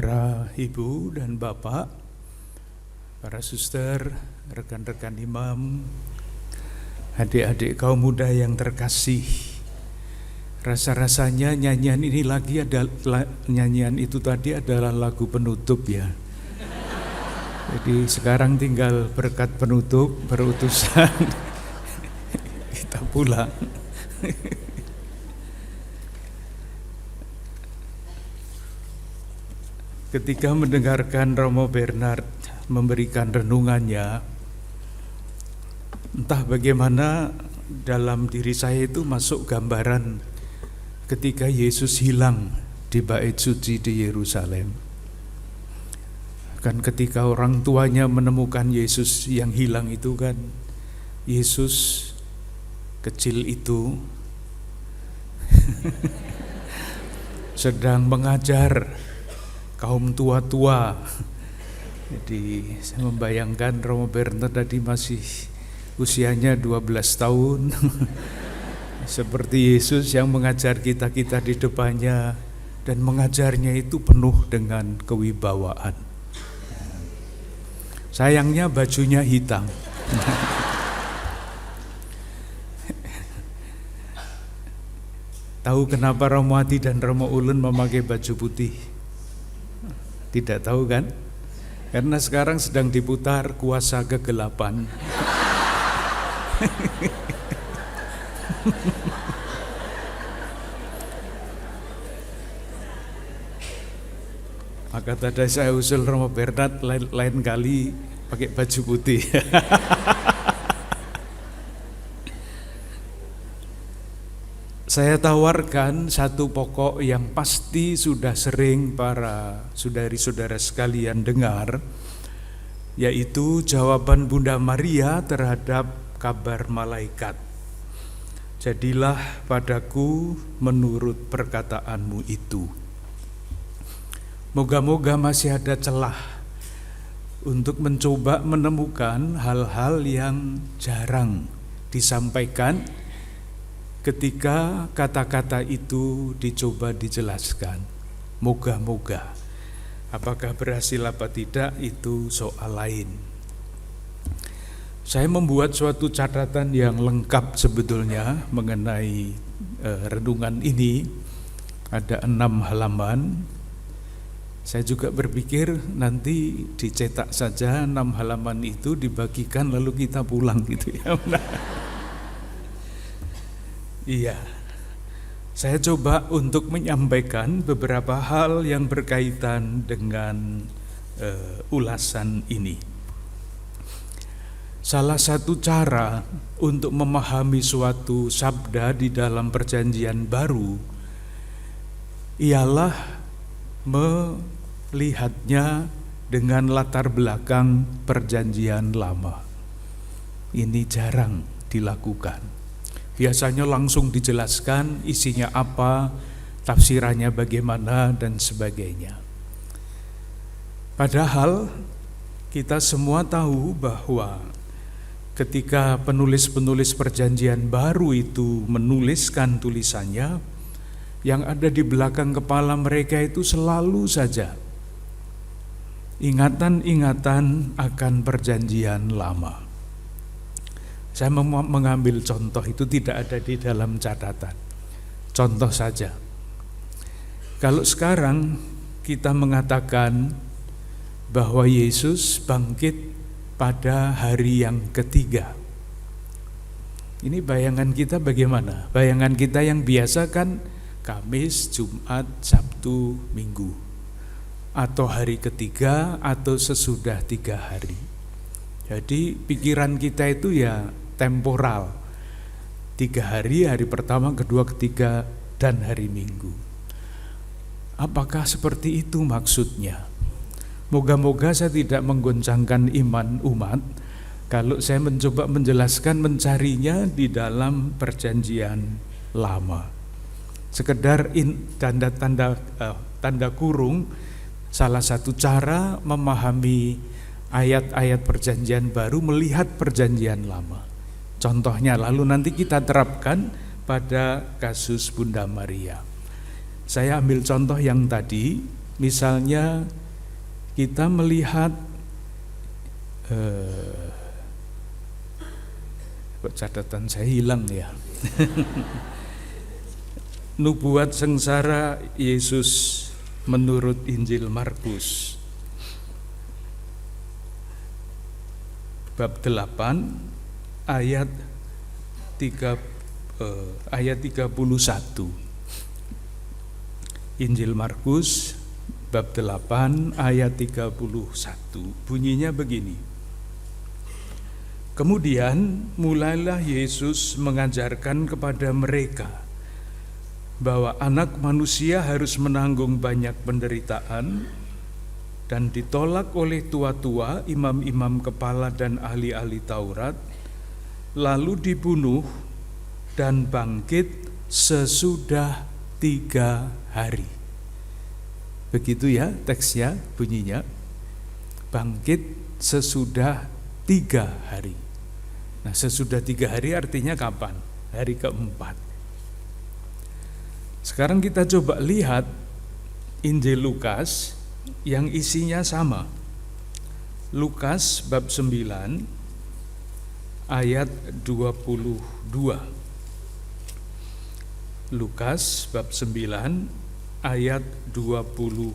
Para ibu dan bapak, para suster, rekan-rekan imam, adik-adik kaum muda yang terkasih, rasa-rasanya nyanyian ini lagi nyanyian itu tadi adalah lagu penutup ya. Jadi sekarang tinggal berkat penutup, berutusan kita pulang. Ketika mendengarkan Romo Bernard memberikan renungannya, entah bagaimana dalam diri saya itu masuk gambaran ketika Yesus hilang di bait suci di Yerusalem. Kan ketika orang tuanya menemukan Yesus yang hilang itu kan, Yesus kecil itu sedang mengajar kaum tua-tua. Jadi saya membayangkan Romo Bernard tadi masih usianya 12 tahun seperti Yesus yang mengajar kita-kita di depannya, dan mengajarnya itu penuh dengan kewibawaan. Sayangnya bajunya hitam. Tahu kenapa Romo Adi dan Romo Ulun memakai baju putih? Tidak tahu kan? Karena sekarang sedang diputar Kuasa Kegelapan. Maka tadi saya usul Romo Bernard lain kali pakai baju putih. Saya tawarkan satu pokok yang pasti sudah sering para saudari-saudara sekalian dengar, yaitu jawaban Bunda Maria terhadap kabar malaikat. Jadilah padaku menurut perkataanmu itu. Moga-moga masih ada celah untuk mencoba menemukan hal-hal yang jarang disampaikan ketika kata-kata itu dicoba dijelaskan. Moga-moga. Apakah berhasil apa tidak itu soal lain. Saya membuat suatu catatan yang lengkap sebetulnya mengenai renungan ini. Ada 6 halaman. Saya juga berpikir nanti dicetak saja 6 halaman itu, dibagikan lalu kita pulang gitu ya. Iya, saya coba untuk menyampaikan beberapa hal yang berkaitan dengan ulasan ini. Salah satu cara untuk memahami suatu sabda di dalam Perjanjian Baru ialah melihatnya dengan latar belakang Perjanjian Lama. Ini jarang dilakukan. Biasanya langsung dijelaskan isinya apa, tafsirannya bagaimana, dan sebagainya. Padahal kita semua tahu bahwa ketika penulis-penulis Perjanjian Baru itu menuliskan tulisannya, yang ada di belakang kepala mereka itu selalu saja ingatan-ingatan akan Perjanjian Lama. Saya mengambil contoh, itu tidak ada di dalam catatan. Contoh saja. Kalau sekarang kita mengatakan bahwa Yesus bangkit pada hari yang ketiga. Ini bayangan kita bagaimana? Bayangan kita yang biasa kan Kamis, Jumat, Sabtu, Minggu. Atau hari ketiga atau sesudah 3 hari. Jadi pikiran kita itu ya temporal, 3 hari, hari pertama, kedua, ketiga, dan hari Minggu. Apakah seperti itu maksudnya? Moga-moga saya tidak menggoncangkan iman umat kalau saya mencoba menjelaskan, mencarinya di dalam Perjanjian Lama. Sekedar tanda kurung, salah satu cara memahami ayat-ayat Perjanjian Baru melihat Perjanjian Lama. Contohnya, lalu nanti kita terapkan pada kasus Bunda Maria. Saya ambil contoh yang tadi, Misalnya kita melihat kok catatan saya hilang ya. Nubuat sengsara Yesus menurut Injil Markus bab 8 ayat 31. Injil Markus bab 8 ayat 31 bunyinya begini. Kemudian mulailah Yesus mengajarkan kepada mereka bahwa anak manusia harus menanggung banyak penderitaan dan ditolak oleh tua-tua, imam-imam kepala dan ahli-ahli Taurat, lalu dibunuh dan bangkit sesudah 3 hari. Begitu ya teksnya bunyinya, bangkit sesudah 3 hari. Nah, sesudah 3 hari artinya kapan? Hari keempat. Sekarang kita coba lihat Injil Lukas yang isinya sama. Lukas bab 9 ayat 22. Lukas bab 9 ayat 22.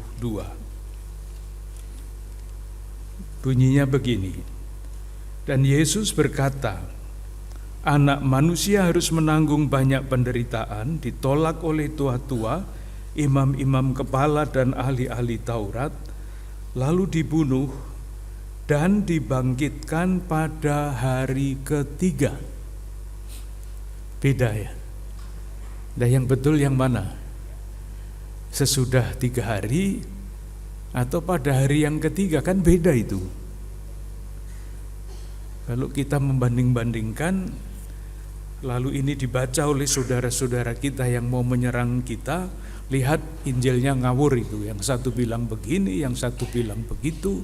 Bunyinya begini. Dan Yesus berkata, Anak manusia harus menanggung banyak penderitaan, ditolak oleh tua-tua, imam-imam kepala dan ahli-ahli Taurat, lalu dibunuh dan dibangkitkan pada hari ketiga. Beda ya. Nah, yang betul yang mana? Sesudah 3 hari atau pada hari yang ketiga, kan beda itu. Kalau kita membanding-bandingkan, lalu ini dibaca oleh saudara-saudara kita yang mau menyerang kita, lihat Injilnya ngawur itu. Yang satu bilang begini, yang satu bilang begitu.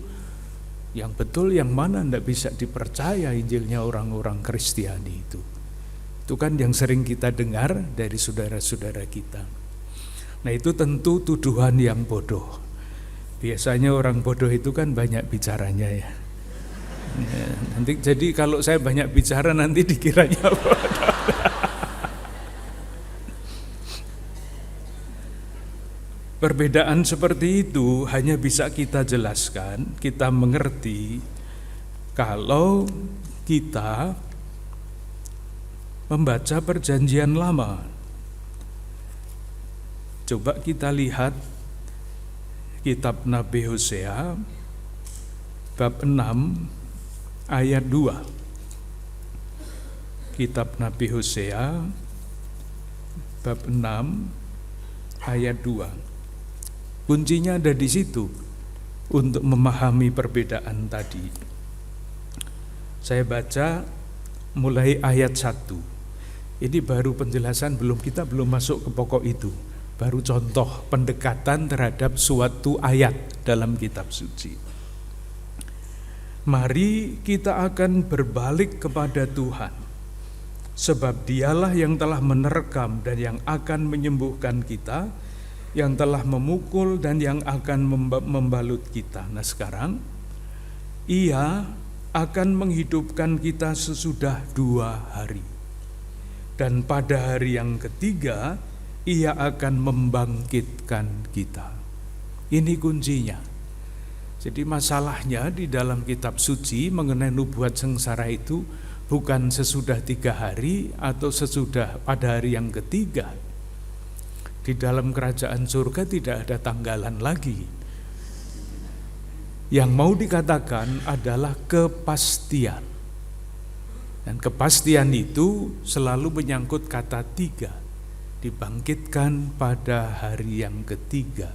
Yang betul yang mana tidak bisa dipercaya Injilnya orang-orang Kristiani itu. Itu kan yang sering kita dengar dari saudara-saudara kita. Nah, itu tentu tuduhan yang bodoh. Biasanya orang bodoh itu kan banyak bicaranya ya. Nanti jadi kalau saya banyak bicara nanti dikiranya bodoh. Perbedaan seperti itu hanya bisa kita jelaskan, kita mengerti kalau kita membaca Perjanjian Lama. Coba kita lihat kitab Nabi Hosea bab 6 ayat 2. Kitab Nabi Hosea bab 6 ayat 2. Kuncinya ada di situ untuk memahami perbedaan tadi. Saya baca mulai ayat 1. Ini baru penjelasan, kita belum masuk ke pokok itu. Baru contoh pendekatan terhadap suatu ayat dalam kitab suci. Mari kita akan berbalik kepada Tuhan, sebab Dialah yang telah menerkam dan yang akan menyembuhkan kita, yang telah memukul dan yang akan membalut kita. Nah, sekarang Ia akan menghidupkan kita sesudah 2 hari. Dan pada hari yang ketiga, Ia akan membangkitkan kita. Ini kuncinya. Jadi masalahnya di dalam kitab suci mengenai nubuat sengsara itu bukan sesudah 3 hari atau sesudah pada hari yang ketiga. Di dalam kerajaan surga tidak ada tanggalan lagi. Yang mau dikatakan adalah kepastian. Dan kepastian itu selalu menyangkut kata 3. Dibangkitkan pada hari yang ketiga.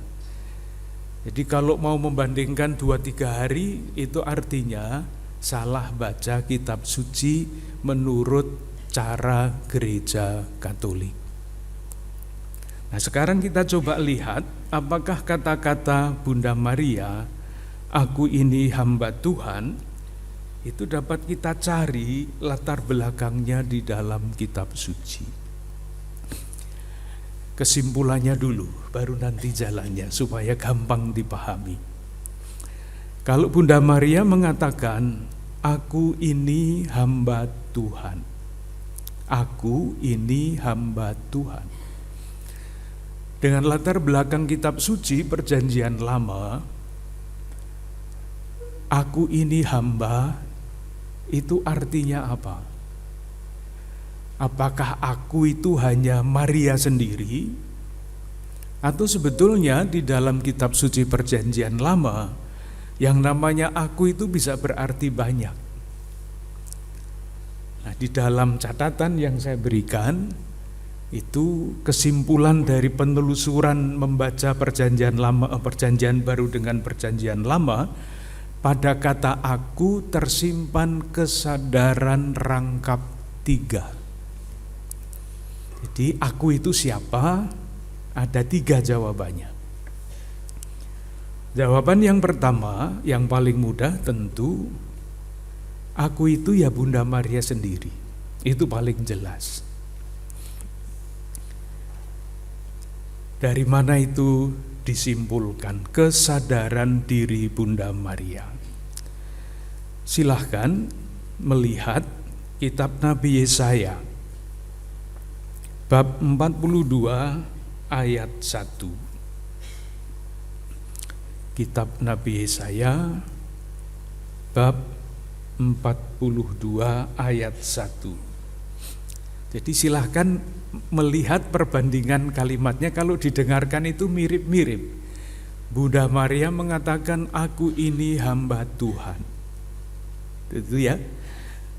Jadi kalau mau membandingkan 2-3 hari, itu artinya salah baca kitab suci menurut cara gereja Katolik. Nah, sekarang kita coba lihat apakah kata-kata Bunda Maria, aku ini hamba Tuhan, itu dapat kita cari latar belakangnya di dalam kitab suci. kesimpulannya dulu, baru nanti jalannya supaya gampang dipahami. Kalau Bunda Maria mengatakan, aku ini hamba Tuhan. Aku ini hamba Tuhan. Dengan latar belakang kitab suci Perjanjian Lama, aku ini hamba, itu artinya apa? Apakah aku itu hanya Maria sendiri? Atau sebetulnya di dalam kitab suci Perjanjian Lama, yang namanya aku itu bisa berarti banyak. Nah, di dalam catatan yang saya berikan, itu kesimpulan dari penelusuran membaca Perjanjian Lama, Perjanjian Baru dengan Perjanjian Lama, pada kata aku tersimpan kesadaran rangkap 3. Jadi aku itu siapa? Ada 3 jawabannya. Jawaban yang pertama, yang paling mudah tentu, aku itu ya Bunda Maria sendiri. Itu paling jelas. Dari mana itu disimpulkan? Kesadaran diri Bunda Maria. Silahkan melihat kitab Nabi Yesaya bab 42 ayat 1. Kitab Nabi Yesaya bab 42 ayat 1. Jadi silahkan melihat perbandingan kalimatnya, kalau didengarkan itu mirip-mirip. Bunda Maria mengatakan aku ini hamba Tuhan. Itu ya.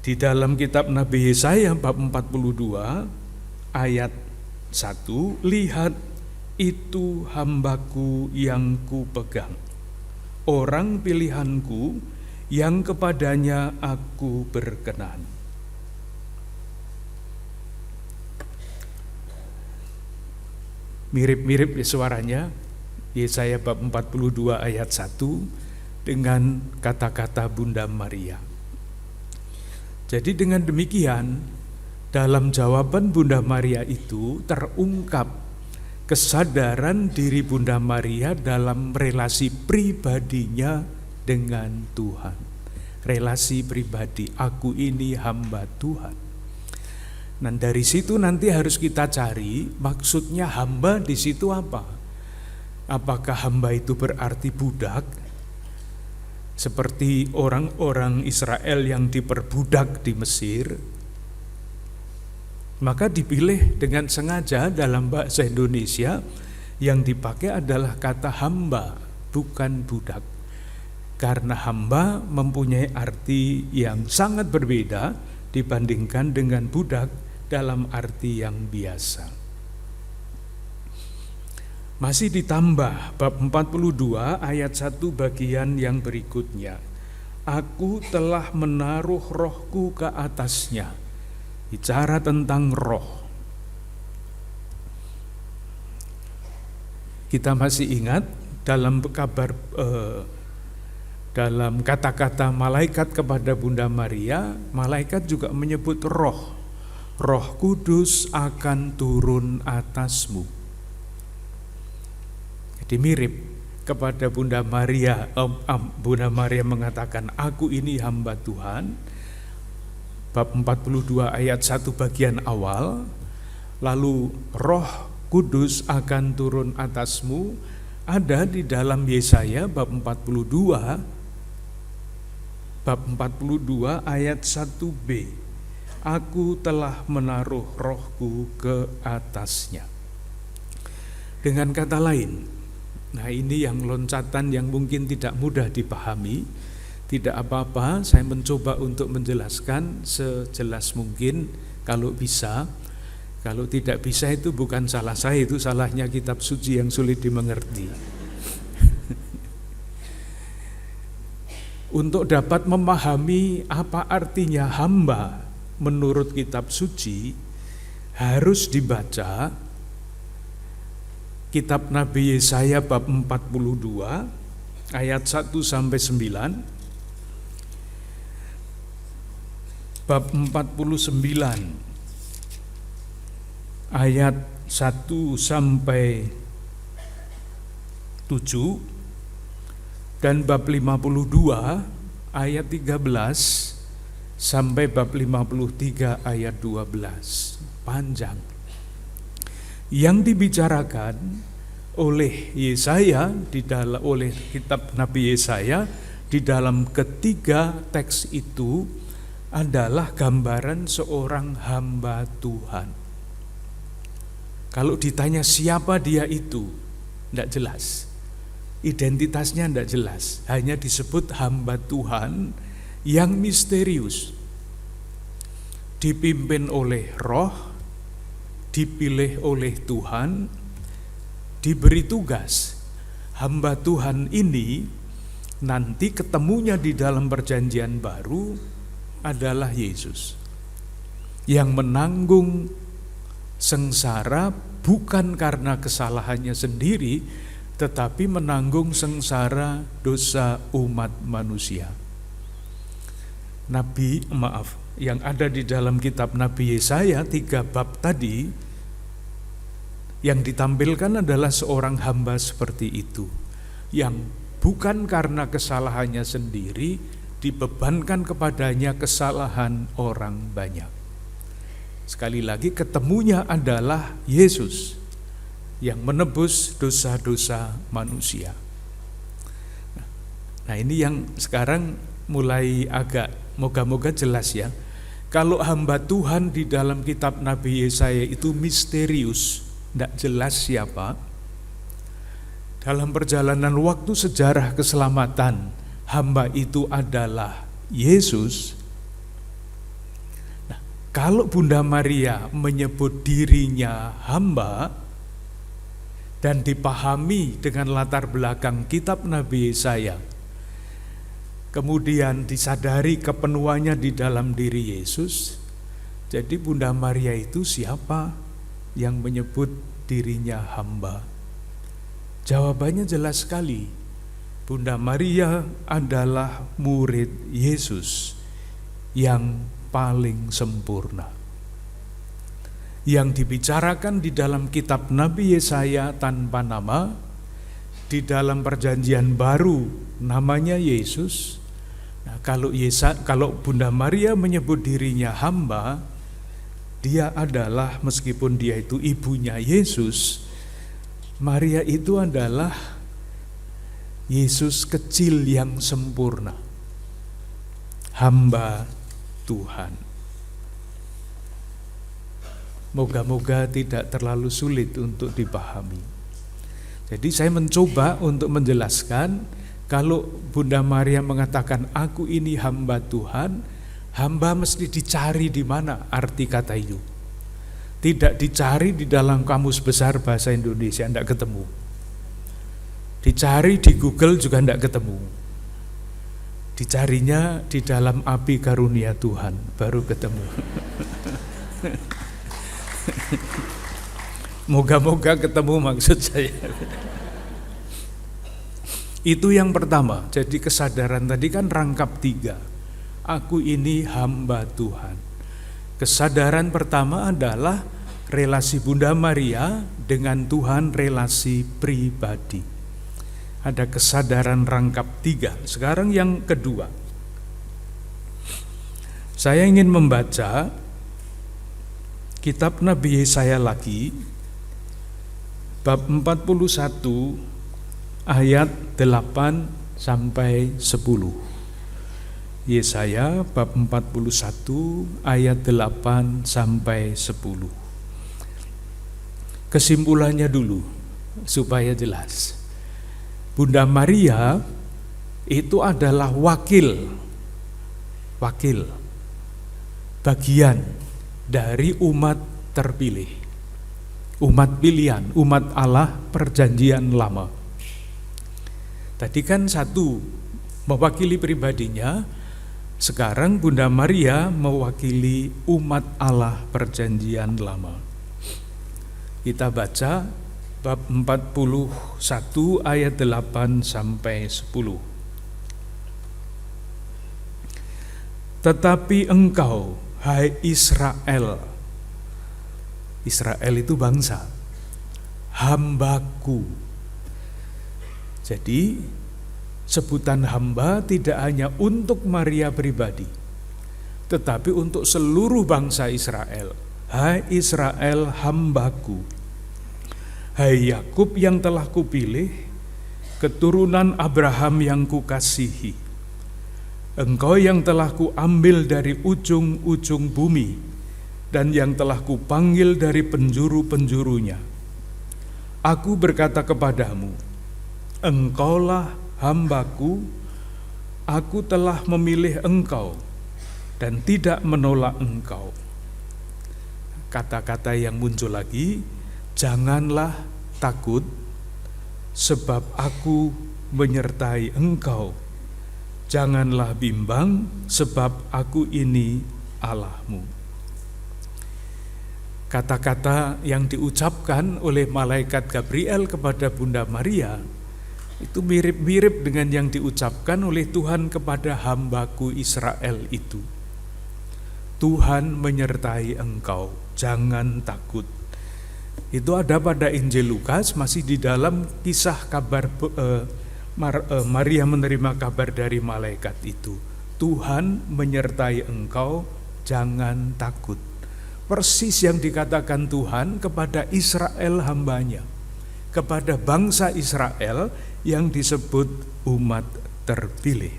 Di dalam kitab Nabi Yesaya bab 42 ayat 1, lihat itu hambaku yang kupegang, orang pilihanku yang kepadanya aku berkenan. Mirip-mirip suaranya Yesaya bab 42 ayat 1 dengan kata-kata Bunda Maria. Jadi dengan demikian, dalam jawaban Bunda Maria itu terungkap kesadaran diri Bunda Maria dalam relasi pribadinya dengan Tuhan. Relasi pribadi, aku ini hamba Tuhan. Nah, dari situ nanti harus kita cari maksudnya hamba di situ apa? Apakah hamba itu berarti budak? Seperti orang-orang Israel yang diperbudak di Mesir. Maka dipilih dengan sengaja dalam bahasa Indonesia yang dipakai adalah kata hamba, bukan budak. Karena hamba mempunyai arti yang sangat berbeda dibandingkan dengan budak dalam arti yang biasa. Masih ditambah bab 42 ayat 1 bagian yang berikutnya. Aku telah menaruh rohku ke atasnya. Bicara tentang roh. Kita masih ingat dalam kabar dalam kata-kata malaikat kepada Bunda Maria, malaikat juga menyebut roh. Roh Kudus akan turun atasmu. Jadi mirip kepada Bunda Maria. Bunda Maria mengatakan, aku ini hamba Tuhan. Bab 42 ayat 1 bagian awal, lalu Roh Kudus akan turun atasmu, ada di dalam Yesaya bab 42 ayat 1b. Aku telah menaruh rohku ke atasnya. Dengan kata lain, nah ini yang loncatan yang mungkin tidak mudah dipahami. Tidak apa-apa, saya mencoba untuk menjelaskan sejelas mungkin kalau bisa. Kalau tidak bisa itu bukan salah saya, itu salahnya kitab suci yang sulit dimengerti. Untuk dapat memahami apa artinya hamba menurut kitab suci, harus dibaca kitab Nabi Yesaya bab 42 ayat 1 sampai 9. Bab 49 ayat 1 sampai 7 dan bab 52 ayat 13 sampai bab 53 ayat 12. Panjang. Yang dibicarakan oleh Yesaya oleh kitab Nabi Yesaya di dalam ketiga teks itu adalah gambaran seorang hamba Tuhan. Kalau ditanya siapa dia itu, tidak jelas. Identitasnya tidak jelas. Hanya disebut hamba Tuhan yang misterius. Dipimpin oleh Roh, dipilih oleh Tuhan, diberi tugas. Hamba Tuhan ini nanti ketemunya di dalam perjanjian baru adalah Yesus. Yang menanggung sengsara bukan karena kesalahannya sendiri, tetapi menanggung sengsara dosa umat manusia. Yang ada di dalam kitab Nabi Yesaya 3 bab tadi, yang ditampilkan adalah seorang hamba seperti itu, yang bukan karena kesalahannya sendiri dibebankan kepadanya kesalahan orang banyak. Sekali lagi, ketemunya adalah Yesus yang menebus dosa-dosa manusia. Nah, ini yang sekarang mulai agak moga-moga jelas ya. Kalau hamba Tuhan di dalam kitab Nabi Yesaya itu misterius, tidak jelas siapa. Dalam perjalanan waktu sejarah keselamatan, hamba itu adalah Yesus. Kalau Bunda Maria menyebut dirinya hamba dan dipahami dengan latar belakang kitab Nabi Yesaya, kemudian disadari kepenuhannya di dalam diri Yesus, jadi Bunda Maria itu siapa yang menyebut dirinya hamba? Jawabannya jelas sekali. Bunda Maria adalah murid Yesus yang paling sempurna. Yang dibicarakan di dalam kitab Nabi Yesaya tanpa nama, di dalam perjanjian baru namanya Yesus. Nah, kalau Bunda Maria menyebut dirinya hamba, dia adalah, meskipun dia itu ibunya Yesus, Maria itu adalah Yesus kecil yang sempurna, hamba Tuhan. Moga-moga tidak terlalu sulit untuk dipahami. Jadi saya mencoba untuk menjelaskan, kalau Bunda Maria mengatakan aku ini hamba Tuhan, hamba mesti dicari di mana arti kata itu. Tidak dicari di dalam Kamus Besar Bahasa Indonesia, tidak ketemu. Dicari di Google juga tidak ketemu. Dicarinya di dalam api karunia Tuhan, baru ketemu. Moga-moga ketemu maksud saya. Itu yang pertama. Jadi kesadaran tadi kan rangkap 3. Aku ini hamba Tuhan. Kesadaran pertama adalah relasi Bunda Maria dengan Tuhan, relasi pribadi. Ada kesadaran rangkap 3. Sekarang yang kedua, saya ingin membaca kitab Nabi Yesaya lagi, bab 41 ayat 8 sampai 10. Yesaya bab 41 ayat 8 sampai 10. Kesimpulannya dulu supaya jelas. Bunda Maria itu adalah wakil bagian dari umat terpilih, umat pilihan, umat Allah perjanjian lama. Tadi kan satu mewakili pribadinya, sekarang Bunda Maria mewakili umat Allah perjanjian lama. Kita baca bab 41 ayat 8 sampai 10. Tetapi engkau, hai Israel, Israel itu bangsa, hambaku. Jadi sebutan hamba tidak hanya untuk Maria pribadi, tetapi untuk seluruh bangsa Israel. Hai Israel, hambaku. Hai Yakub yang telah kupilih, keturunan Abraham yang kukasihi. Engkau yang telah kuambil dari ujung-ujung bumi, dan yang telah kupanggil dari penjuru-penjurunya. Aku berkata kepadamu, engkaulah hambaku, aku telah memilih engkau dan tidak menolak engkau. Kata-kata yang muncul lagi, janganlah takut, sebab aku menyertai engkau. Janganlah bimbang, sebab aku ini Allahmu. Kata-kata yang diucapkan oleh malaikat Gabriel kepada Bunda Maria itu mirip-mirip dengan yang diucapkan oleh Tuhan kepada hambaku Israel itu. Tuhan menyertai engkau, jangan takut. Itu ada pada Injil Lukas, masih di dalam kisah kabar Maria menerima kabar dari malaikat itu. Tuhan menyertai engkau, jangan takut. Persis yang dikatakan Tuhan kepada Israel hambanya, kepada bangsa Israel yang disebut umat terpilih.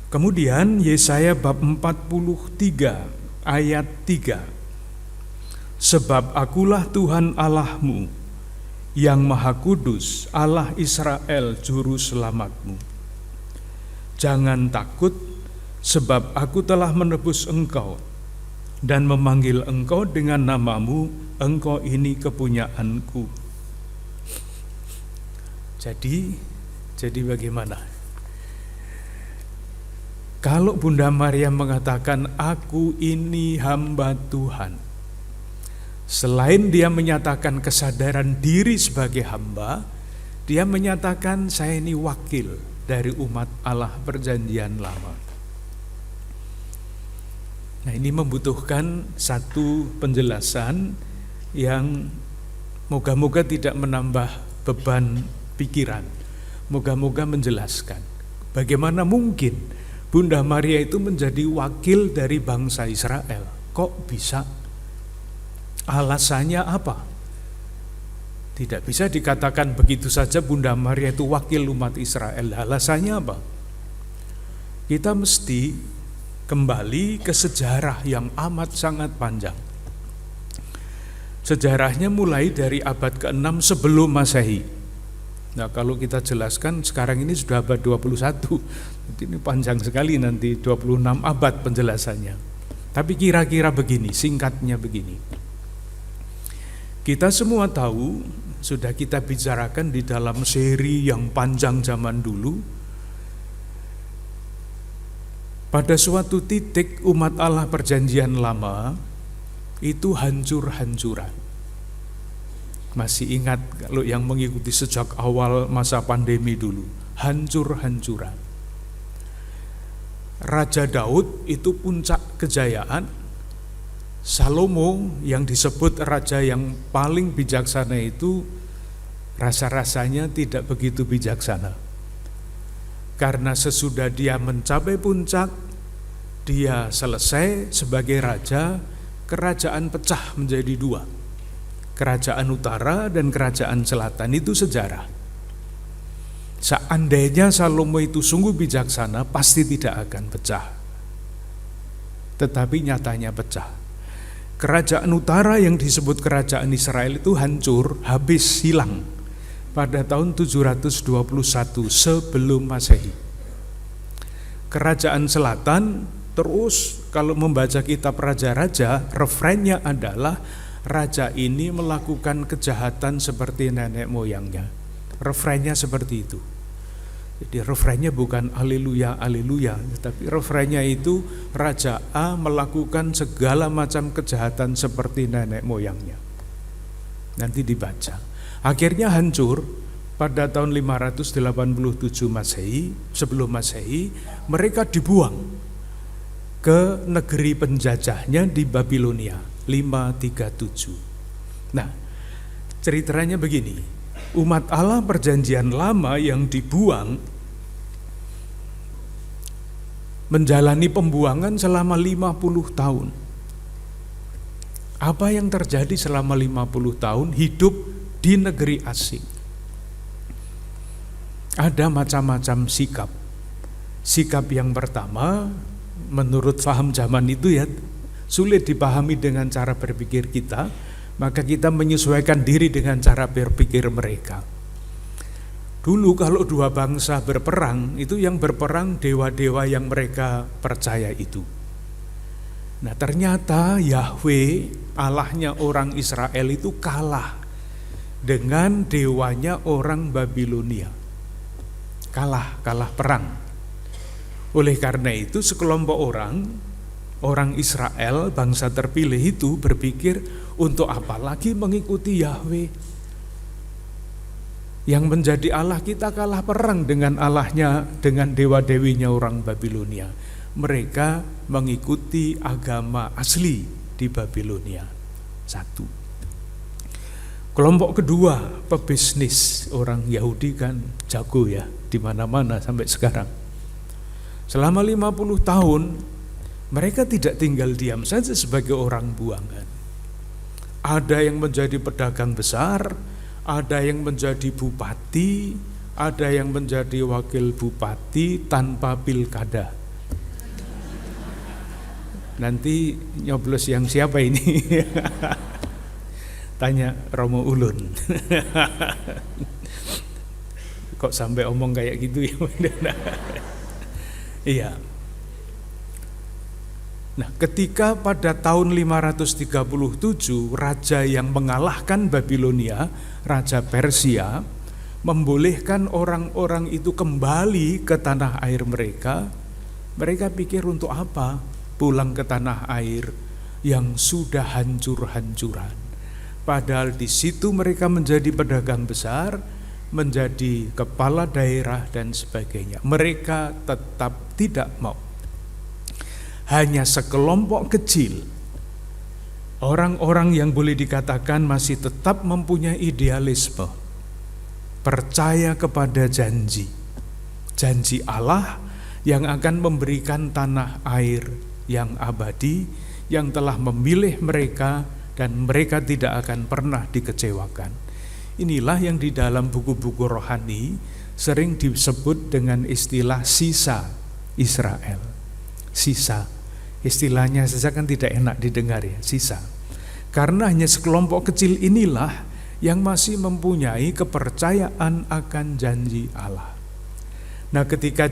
Kemudian Yesaya bab 43 ayat 3. Sebab akulah Tuhan Allahmu yang Maha Kudus, Allah Israel juru selamatmu. Jangan takut, sebab aku telah menebus engkau dan memanggil engkau dengan namamu, engkau ini kepunyaanku. Jadi bagaimana? Kalau Bunda Maria mengatakan aku ini hamba Tuhan, selain dia menyatakan kesadaran diri sebagai hamba, dia menyatakan saya ini wakil dari umat Allah perjanjian lama. Nah, ini membutuhkan satu penjelasan yang moga-moga tidak menambah beban pikiran. Moga-moga menjelaskan bagaimana mungkin Bunda Maria itu menjadi wakil dari bangsa Israel. Kok bisa? Alasannya apa? Tidak bisa dikatakan begitu saja Bunda Maria itu wakil umat Israel. Alasannya apa? Kita mesti kembali ke sejarah yang amat sangat panjang. Sejarahnya mulai dari abad ke-6 sebelum Masehi. Nah, kalau kita jelaskan sekarang ini sudah abad 21. Ini panjang sekali nanti 26 abad penjelasannya. Tapi kira-kira begini, singkatnya begini. Kita semua tahu, sudah kita bicarakan di dalam seri yang panjang zaman dulu. Pada suatu titik umat Allah perjanjian lama itu hancur-hancuran. Masih ingat kalau yang mengikuti sejak awal masa pandemi dulu, hancur-hancuran. Raja Daud itu puncak kejayaan. Salomo yang disebut raja yang paling bijaksana itu rasa-rasanya tidak begitu bijaksana. Karena sesudah dia mencapai puncak, dia selesai sebagai raja, kerajaan pecah menjadi dua. Kerajaan utara dan kerajaan selatan, itu sejarah. Seandainya Salomo itu sungguh bijaksana, pasti tidak akan pecah. Tetapi nyatanya pecah. Kerajaan utara yang disebut kerajaan Israel itu hancur, habis, hilang pada tahun 721 sebelum Masehi. Kerajaan selatan terus, kalau membaca kitab raja-raja, refrennya adalah raja ini melakukan kejahatan seperti nenek moyangnya. Refrennya seperti itu. Jadi refrennya bukan haleluya, haleluya, tapi refrennya itu Raja A melakukan segala macam kejahatan seperti nenek moyangnya. Nanti dibaca. Akhirnya hancur pada tahun 587 Masehi, sebelum Masehi, mereka dibuang ke negeri penjajahnya di Babilonia. 5:37. Nah, ceritanya begini. Umat Allah perjanjian lama yang dibuang menjalani pembuangan selama 50 tahun. Apa yang terjadi selama 50 tahun hidup di negeri asing? Ada macam-macam sikap. Sikap yang pertama, menurut paham zaman itu ya, sulit dipahami dengan cara berpikir kita, maka kita menyesuaikan diri dengan cara berpikir mereka. Dulu kalau dua bangsa berperang, itu yang berperang dewa-dewa yang mereka percaya itu. Nah, ternyata Yahweh, Allahnya orang Israel itu kalah dengan dewanya orang Babilonia. Kalah perang. Oleh karena itu sekelompok orang Israel, bangsa terpilih itu berpikir, untuk apa lagi mengikuti Yahweh? Yang menjadi Allah kita kalah perang dengan Allahnya, dengan dewa-dewinya orang Babilonia. Mereka mengikuti agama asli di Babilonia. Satu. Kelompok kedua, pebisnis. Orang Yahudi kan jago ya, di mana-mana sampai sekarang. Selama 50 tahun, mereka tidak tinggal diam saja sebagai orang buangan. Ada yang menjadi pedagang besar, ada yang menjadi bupati, ada yang menjadi wakil bupati tanpa pilkada. Nanti nyoblos yang siapa ini? Tanya Romo Ulun. Kok sampai omong kayak gitu ya? Iya. Nah, ketika pada tahun 537 raja yang mengalahkan Babilonia, Raja Persia, membolehkan orang-orang itu kembali ke tanah air mereka, mereka pikir untuk apa pulang ke tanah air yang sudah hancur-hancuran. Padahal di situ mereka menjadi pedagang besar, menjadi kepala daerah dan sebagainya. Mereka tetap tidak mau. Hanya sekelompok kecil orang-orang yang boleh dikatakan masih tetap mempunyai idealisme, percaya kepada janji Allah yang akan memberikan tanah air yang abadi, yang telah memilih mereka dan mereka tidak akan pernah dikecewakan. Inilah yang di dalam buku-buku rohani sering disebut dengan istilah sisa Israel. Sisa, istilahnya saja kan tidak enak didengar ya, sisa. Karena hanya sekelompok kecil inilah yang masih mempunyai kepercayaan akan janji Allah. Nah, ketika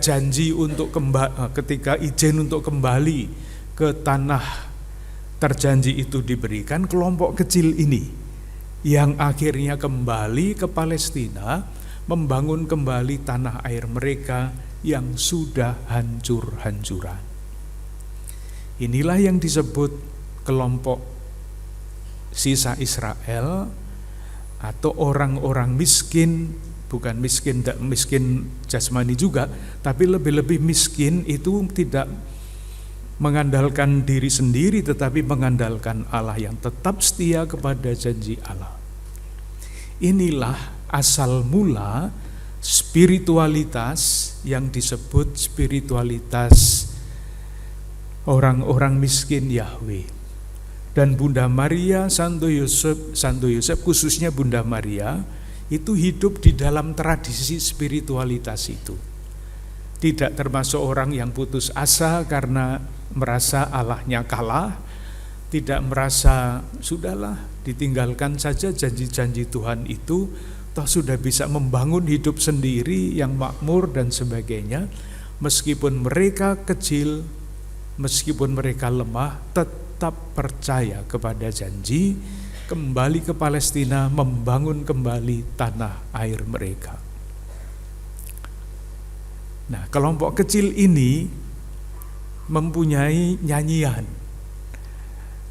ketika izin untuk kembali ke tanah terjanji itu diberikan, kelompok kecil ini yang akhirnya kembali ke Palestina, membangun kembali tanah air mereka yang sudah hancur-hancuran. Inilah yang disebut kelompok sisa Israel atau orang-orang miskin. Bukan miskin jasmani juga, tapi lebih-lebih miskin itu tidak mengandalkan diri sendiri, tetapi mengandalkan Allah yang tetap setia kepada janji Allah. Inilah asal mula spiritualitas yang disebut spiritualitas orang-orang miskin Yahweh. Dan Bunda Maria, Santo Yosef khususnya Bunda Maria, itu hidup di dalam tradisi spiritualitas itu. Tidak termasuk orang yang putus asa karena merasa Allahnya kalah, tidak merasa sudahlah ditinggalkan saja janji-janji Tuhan itu, toh sudah bisa membangun hidup sendiri yang makmur dan sebagainya. Meskipun mereka kecil, meskipun mereka lemah, tetap percaya kepada janji, kembali ke Palestina, membangun kembali tanah air mereka. Nah, kelompok kecil ini mempunyai nyanyian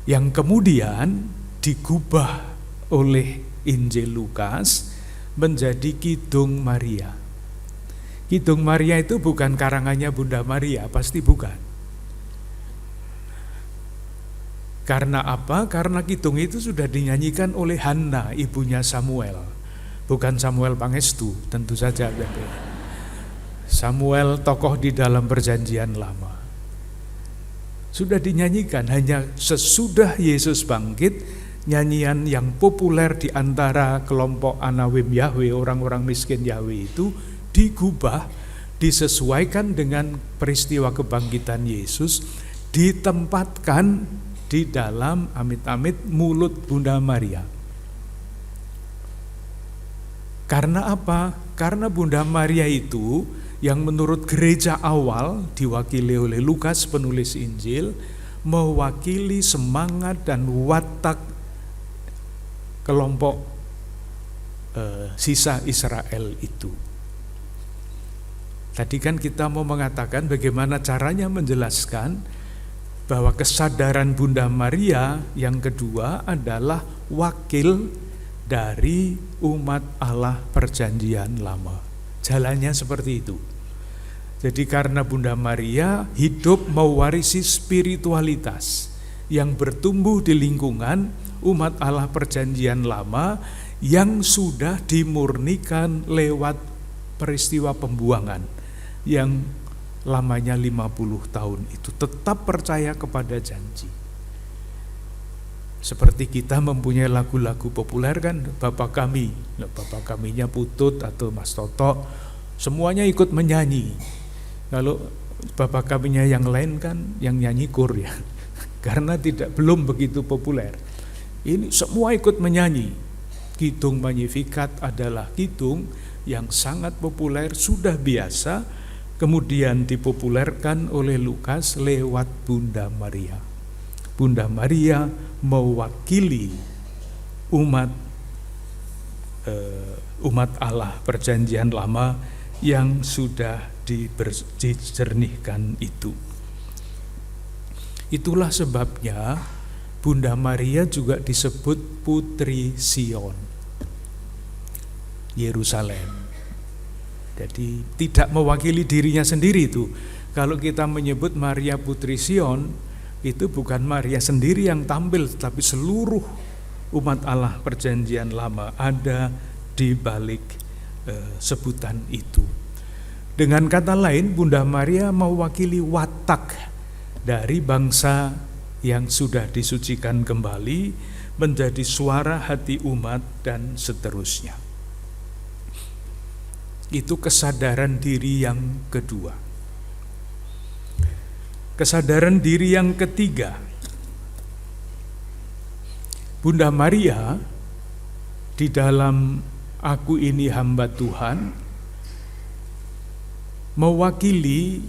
yang kemudian digubah oleh Injil Lukas menjadi Kidung Maria. Kidung Maria itu bukan karangannya Bunda Maria, pasti bukan. Karena apa? Karena kidung itu sudah dinyanyikan oleh Hana, ibunya Samuel. Bukan Samuel Pangestu, tentu saja. Samuel tokoh di dalam perjanjian lama. Sudah dinyanyikan, hanya sesudah Yesus bangkit, nyanyian yang populer di antara kelompok Anawim Yahweh, orang-orang miskin Yahweh itu digubah, disesuaikan dengan peristiwa kebangkitan Yesus, ditempatkan di dalam amit-amit mulut Bunda Maria. Karena apa? Karena Bunda Maria itu yang menurut gereja awal diwakili oleh Lukas penulis Injil, mewakili semangat dan watak kelompok sisa Israel itu. Tadi kan kita mau mengatakan bagaimana caranya menjelaskan bahwa kesadaran Bunda Maria yang kedua adalah wakil dari umat Allah perjanjian lama. Jalannya seperti itu. Jadi karena Bunda Maria hidup mewarisi spiritualitas yang bertumbuh di lingkungan umat Allah perjanjian lama yang sudah dimurnikan lewat peristiwa pembuangan yang lamanya 50 tahun itu, tetap percaya kepada janji. Seperti kita mempunyai lagu-lagu populer kan, Bapak Kami, Bapak Kaminya Putut atau Mas Toto, semuanya ikut menyanyi. Kalau Bapak Kaminya yang lain kan yang nyanyi kur ya, karena belum begitu populer. Ini semua ikut menyanyi. Kidung Magnificat adalah kidung yang sangat populer, sudah biasa, kemudian dipopulerkan oleh Lukas lewat Bunda Maria. Bunda Maria mewakili umat Allah perjanjian lama yang sudah dijernihkan itu. Itulah sebabnya Bunda Maria juga disebut Putri Sion, Yerusalem. Jadi tidak mewakili dirinya sendiri itu. Kalau kita menyebut Maria Putri Sion, itu bukan Maria sendiri yang tampil, tapi seluruh umat Allah perjanjian lama ada di balik sebutan itu. Dengan kata lain, Bunda Maria mewakili watak dari bangsa yang sudah disucikan kembali menjadi suara hati umat dan seterusnya. Itu kesadaran diri yang kedua. Kesadaran diri yang ketiga, Bunda Maria di dalam Aku Ini Hamba Tuhan mewakili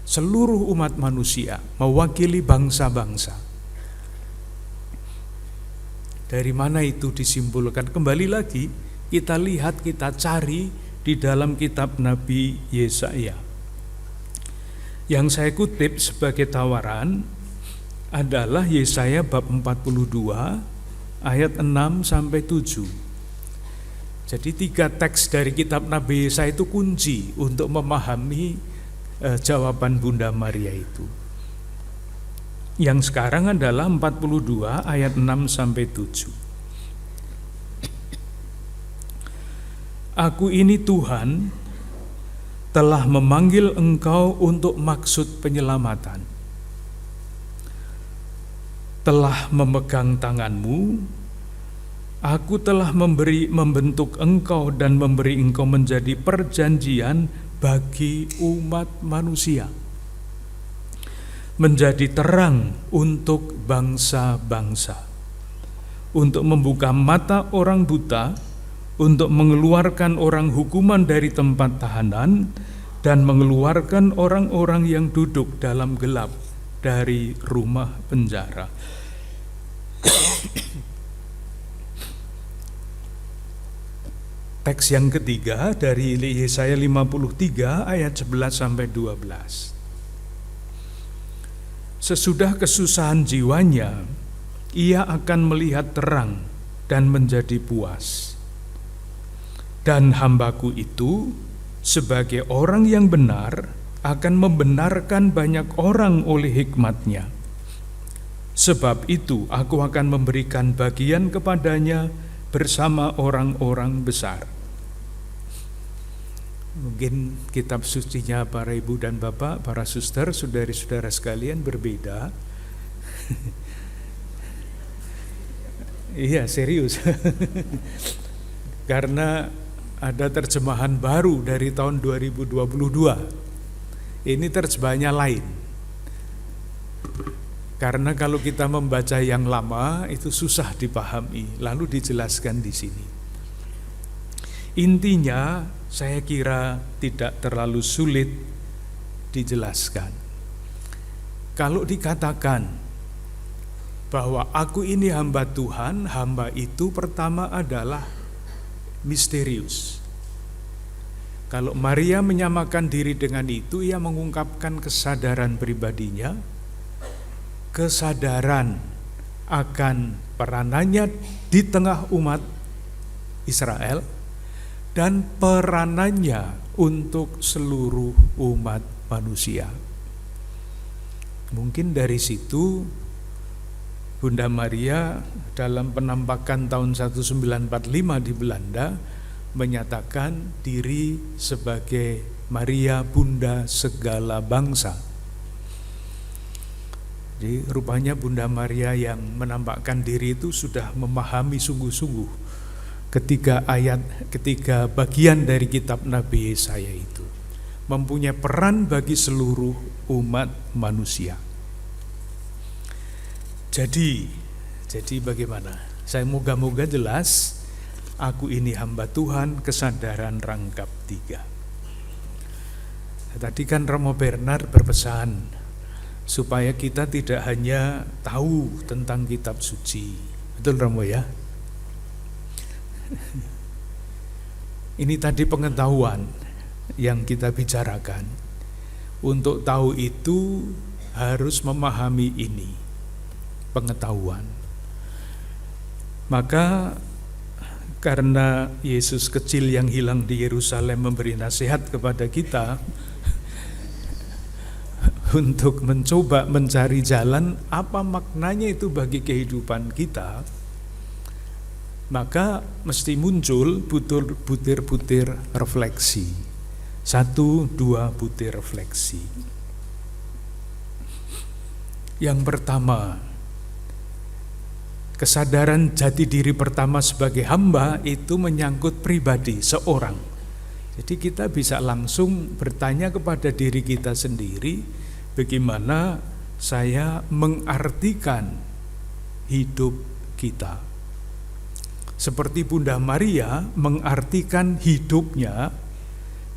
seluruh umat manusia, mewakili bangsa-bangsa. Dari mana itu disimpulkan? Kembali lagi kita lihat, kita cari di dalam kitab Nabi Yesaya. Yang saya kutip sebagai tawaran adalah Yesaya bab 42 ayat 6 sampai 7. Jadi 3 teks dari kitab Nabi Yesaya itu kunci untuk memahami jawaban Bunda Maria itu. Yang sekarang adalah 42 ayat 6 sampai 7. Aku ini Tuhan telah memanggil engkau untuk maksud penyelamatan. Telah memegang tanganmu, aku telah membentuk engkau dan memberi engkau menjadi perjanjian bagi umat manusia, menjadi terang untuk bangsa-bangsa, untuk membuka mata orang buta, untuk mengeluarkan orang hukuman dari tempat tahanan, dan mengeluarkan orang-orang yang duduk dalam gelap dari rumah penjara. Teks yang ketiga dari Yesaya 53 ayat 11 sampai 12. Sesudah kesusahan jiwanya, ia akan melihat terang dan menjadi puas. Dan hambaku itu sebagai orang yang benar akan membenarkan banyak orang oleh hikmatnya. Sebab itu aku akan memberikan bagian kepadanya bersama orang-orang besar. Mungkin kitab sucinya para ibu dan bapak, para suster, saudari-saudara sekalian berbeda. Iya, serius. Karena ada terjemahan baru dari tahun 2022. Ini terjemahannya lain. Karena kalau kita membaca yang lama itu susah dipahami, lalu dijelaskan di sini. Intinya saya kira tidak terlalu sulit dijelaskan. Kalau dikatakan bahwa aku ini hamba Tuhan, hamba itu pertama adalah misterius. Kalau Maria menyamakan diri dengan itu, ia mengungkapkan kesadaran pribadinya, kesadaran akan peranannya di tengah umat Israel, dan peranannya untuk seluruh umat manusia. Mungkin dari situ Bunda Maria dalam penampakan tahun 1945 di Belanda menyatakan diri sebagai Maria Bunda segala bangsa. Jadi rupanya Bunda Maria yang menampakkan diri itu sudah memahami sungguh-sungguh ketika bagian dari kitab Nabi Yesaya itu mempunyai peran bagi seluruh umat manusia. Jadi bagaimana? Saya moga-moga jelas. Aku ini hamba Tuhan, kesadaran rangkap 3. Tadi kan Romo Bernard berpesan supaya kita tidak hanya tahu tentang kitab suci. Betul Romo ya? Ini tadi pengetahuan yang kita bicarakan. Untuk tahu itu harus memahami ini, pengetahuan. Maka karena Yesus kecil yang hilang di Yerusalem memberi nasihat kepada kita untuk mencoba mencari jalan apa maknanya itu bagi kehidupan kita, maka mesti muncul butir-butir refleksi. 1-2 butir refleksi. Yang pertama, kesadaran jati diri pertama sebagai hamba itu menyangkut pribadi seorang. Jadi kita bisa langsung bertanya kepada diri kita sendiri, bagaimana saya mengartikan hidup kita. Seperti Bunda Maria mengartikan hidupnya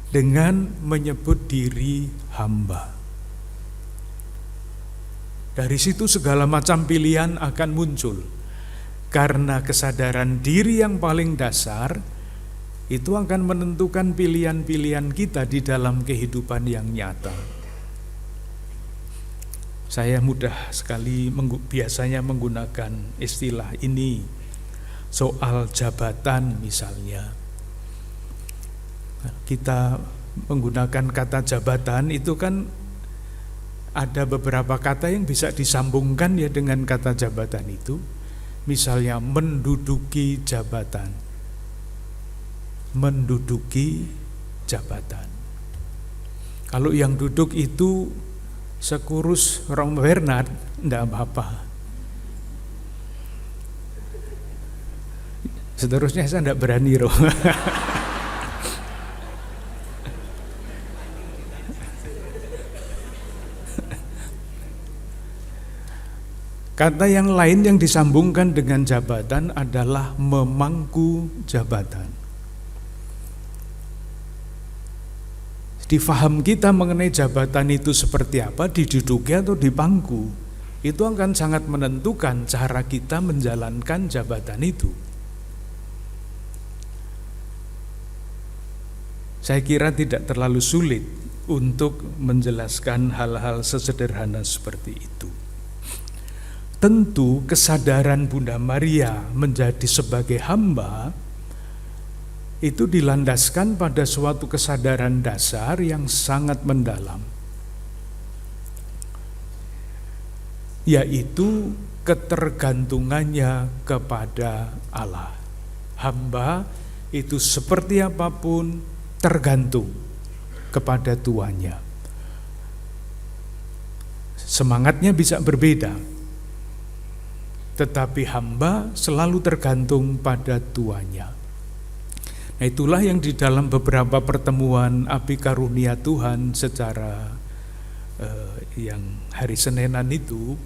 dengan menyebut diri hamba. Dari situ segala macam pilihan akan muncul. Karena kesadaran diri yang paling dasar itu akan menentukan pilihan-pilihan kita di dalam kehidupan yang nyata. Saya mudah sekali biasanya menggunakan istilah ini soal jabatan misalnya. Kita menggunakan kata jabatan itu kan ada beberapa kata yang bisa disambungkan ya dengan kata jabatan itu. Misalnya menduduki jabatan. Menduduki jabatan. Kalau yang duduk itu sekurus Romo Bernard, enggak apa-apa. Seterusnya saya enggak berani Romo. Kata yang lain yang disambungkan dengan jabatan adalah memangku jabatan. Di faham kita mengenai jabatan itu seperti apa, diduduki atau dipangku, itu akan sangat menentukan cara kita menjalankan jabatan itu. Saya kira tidak terlalu sulit untuk menjelaskan hal-hal sesederhana seperti itu. Tentu kesadaran Bunda Maria menjadi sebagai hamba itu dilandaskan pada suatu kesadaran dasar yang sangat mendalam. yaitu ketergantungannya kepada Allah. Hamba itu seperti apapun tergantung kepada tuannya. Semangatnya bisa berbeda, tetapi hamba selalu tergantung pada tuannya. Nah, itulah yang di dalam beberapa pertemuan Api Karunia Tuhan secara yang hari Seninan itu,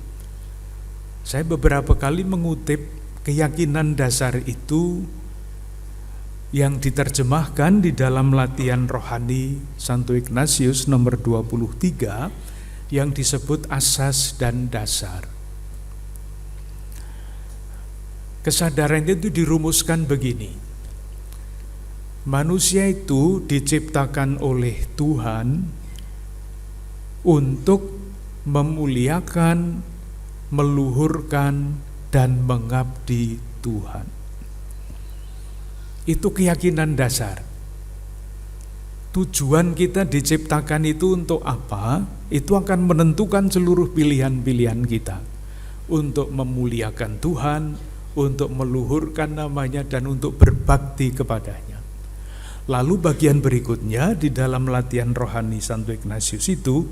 saya beberapa kali mengutip keyakinan dasar itu yang diterjemahkan di dalam latihan rohani Santo Ignatius nomor 23 yang disebut asas dan dasar. Kesadaran itu dirumuskan begini: manusia itu diciptakan oleh Tuhan untuk memuliakan, meluhurkan, dan mengabdi Tuhan. Itu keyakinan dasar. Tujuan kita diciptakan itu untuk apa? Itu akan menentukan seluruh pilihan-pilihan kita. Untuk memuliakan Tuhan, untuk meluhurkan namanya, dan untuk berbakti kepadanya. Lalu bagian berikutnya di dalam latihan rohani Santo Ignatius itu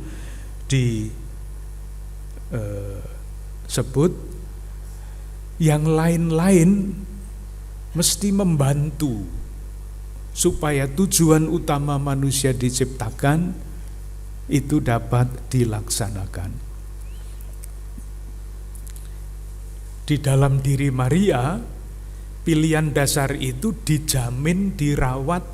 disebut yang lain-lain mesti membantu supaya tujuan utama manusia diciptakan itu dapat dilaksanakan. Di dalam diri Maria, pilihan dasar itu dijamin, dirawat,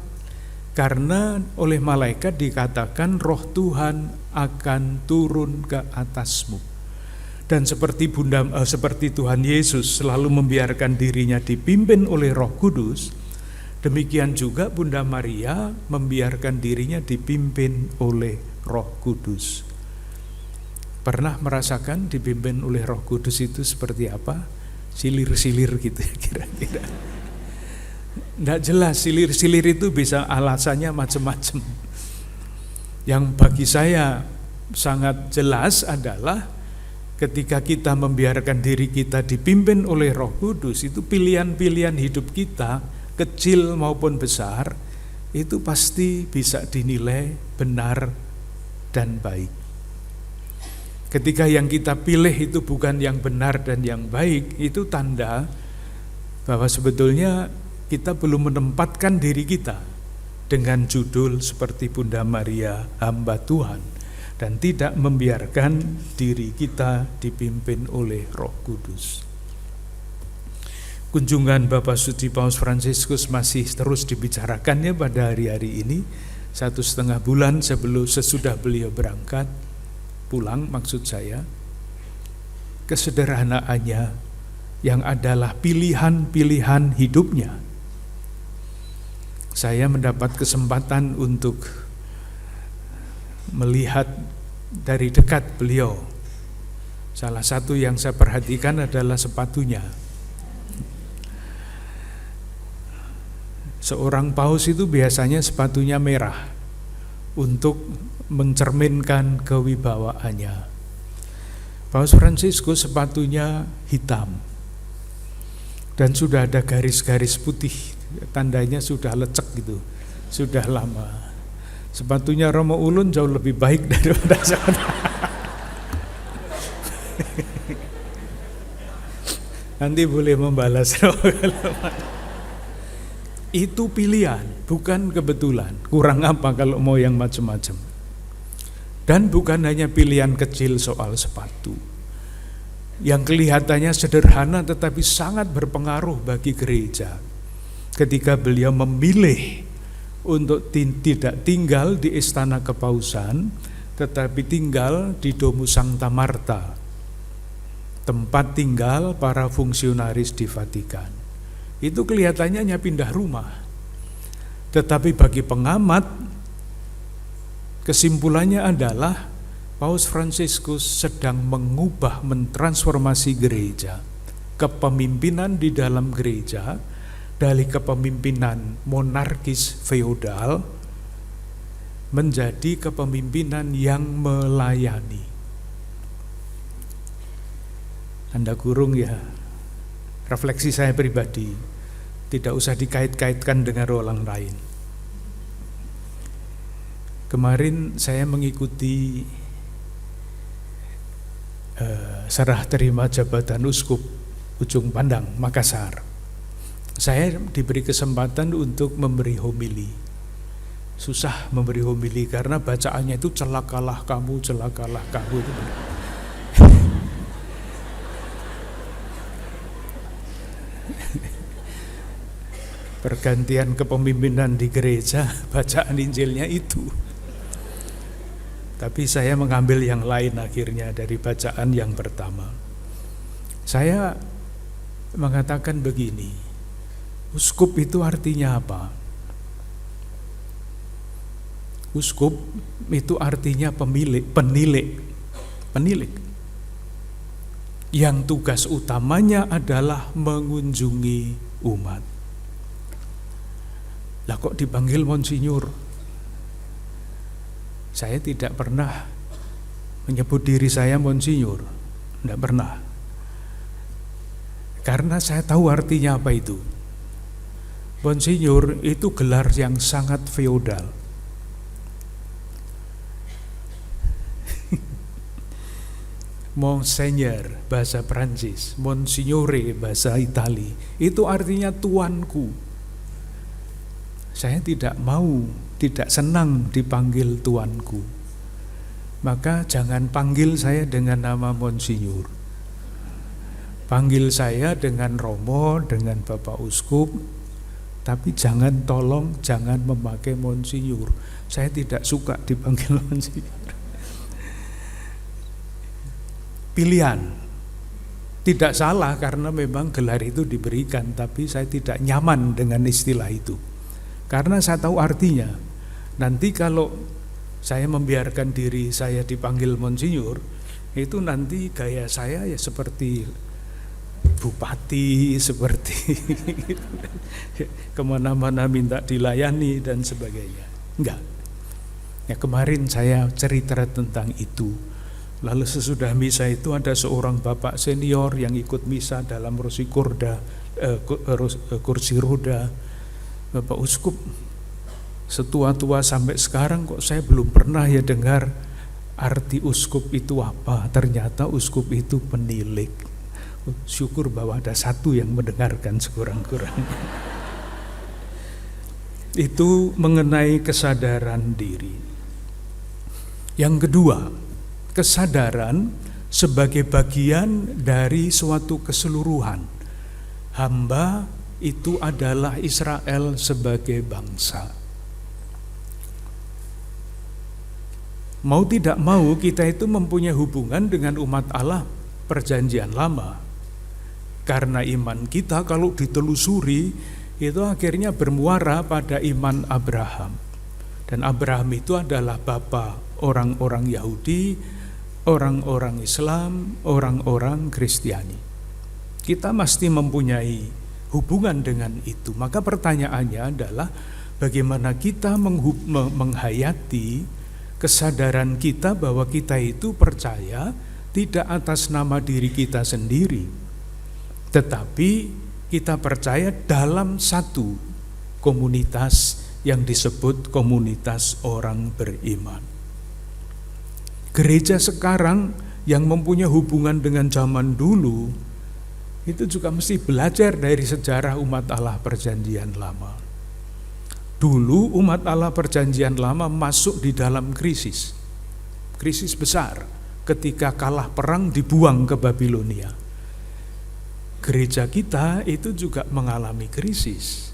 karena oleh malaikat dikatakan roh Tuhan akan turun ke atasmu. Dan seperti seperti Tuhan Yesus selalu membiarkan dirinya dipimpin oleh Roh Kudus, demikian juga Bunda Maria membiarkan dirinya dipimpin oleh Roh Kudus. Pernah merasakan dipimpin oleh Roh Kudus itu seperti apa? Silir-silir gitu kira-kira. Tidak jelas, silir-silir itu bisa alasannya macam-macam. Yang bagi saya sangat jelas adalah ketika kita membiarkan diri kita dipimpin oleh Roh Kudus, itu pilihan-pilihan hidup kita, kecil maupun besar, itu pasti bisa dinilai benar dan baik. Ketika yang kita pilih itu bukan yang benar dan yang baik, itu tanda bahwa sebetulnya kita belum menempatkan diri kita dengan judul seperti Bunda Maria, hamba Tuhan, dan tidak membiarkan diri kita dipimpin oleh Roh Kudus. Kunjungan Bapak Suci Paus Fransiskus masih terus dibicarakannya pada hari-hari ini, 1,5 bulan sesudah beliau berangkat pulang, maksud saya. Kesederhanaannya yang adalah pilihan-pilihan hidupnya. Saya mendapat kesempatan untuk melihat dari dekat beliau. Salah satu yang saya perhatikan adalah sepatunya. Seorang paus itu biasanya sepatunya merah untuk mencerminkan kewibawaannya. Paus Fransiskus sepatunya hitam dan sudah ada garis-garis putih, tandanya sudah lecek gitu, sudah lama. Sepatunya Romo Ulun jauh lebih baik daripada sepatu. Nanti boleh membalas. Itu pilihan, bukan kebetulan. Kurang apa kalau mau yang macam-macam. Dan bukan hanya pilihan kecil soal sepatu, yang kelihatannya sederhana tetapi sangat berpengaruh bagi gereja. Ketika beliau memilih untuk tidak tinggal di istana kepausan, tetapi tinggal di Domus Sancta Marta, tempat tinggal para fungsionaris di Vatikan. Itu kelihatannya hanya pindah rumah. Tetapi bagi pengamat, kesimpulannya adalah Paus Fransiskus sedang mengubah, mentransformasi gereja. Kepemimpinan di dalam gereja dari kepemimpinan monarkis feodal menjadi kepemimpinan yang melayani. Anda kurung ya, refleksi saya pribadi, tidak usah dikait-kaitkan dengan orang lain. Kemarin saya mengikuti serah terima jabatan uskup Ujung Pandang, Makassar. Saya diberi kesempatan untuk memberi homili. Susah memberi homili karena bacaannya itu celakalah kamu itu. Pergantian kepemimpinan di gereja, bacaan Injilnya itu. Tapi saya mengambil yang lain akhirnya dari bacaan yang pertama. Saya mengatakan begini, uskup itu artinya apa? Uskup itu artinya penilik. Yang tugas utamanya adalah mengunjungi umat. Lah kok dipanggil Monsinyur? Saya tidak pernah menyebut diri saya Monsinyur, tidak pernah. Karena saya tahu artinya apa itu. Monsinyur itu gelar yang sangat feodal. Monseigneur bahasa Prancis, Monsignore bahasa Itali, itu artinya tuanku. Saya tidak senang dipanggil tuanku. Maka jangan panggil saya dengan nama Monsinyur. Panggil saya dengan Romo, dengan Bapak Uskup, tapi jangan memakai Monsinyur. Saya tidak suka dipanggil Monsinyur. Pilihan, tidak salah karena memang gelar itu diberikan, tapi saya tidak nyaman dengan istilah itu. Karena saya tahu artinya. Nanti kalau saya membiarkan diri saya dipanggil Monsinyur, itu nanti gaya saya ya seperti bupati, seperti kemana-mana minta dilayani dan sebagainya. Enggak. Ya kemarin saya cerita tentang itu. Lalu sesudah misa itu ada seorang bapak senior yang ikut misa dalam kursi roda. Bapak Uskup, setua-tua sampai sekarang kok saya belum pernah ya dengar arti uskup itu apa. Ternyata uskup itu penilik. Syukur bahwa ada satu yang mendengarkan sekurang-kurangnya. Itu mengenai kesadaran diri. Yang kedua, kesadaran sebagai bagian dari suatu keseluruhan. Hamba itu adalah Israel sebagai bangsa. Mau tidak mau kita itu mempunyai hubungan dengan umat Allah perjanjian lama. Karena iman kita kalau ditelusuri itu akhirnya bermuara pada iman Abraham. Dan Abraham itu adalah bapa orang-orang Yahudi, orang-orang Islam, orang-orang Kristiani. Kita mesti mempunyai hubungan dengan itu. Maka pertanyaannya adalah bagaimana kita menghayati kesadaran kita bahwa kita itu percaya tidak atas nama diri kita sendiri, tetapi kita percaya dalam satu komunitas yang disebut komunitas orang beriman. Gereja sekarang yang mempunyai hubungan dengan zaman dulu itu juga mesti belajar dari sejarah umat Allah perjanjian lama. Dulu umat Allah perjanjian lama masuk di dalam krisis besar ketika kalah perang dibuang ke Babilonia. Gereja kita itu juga mengalami krisis.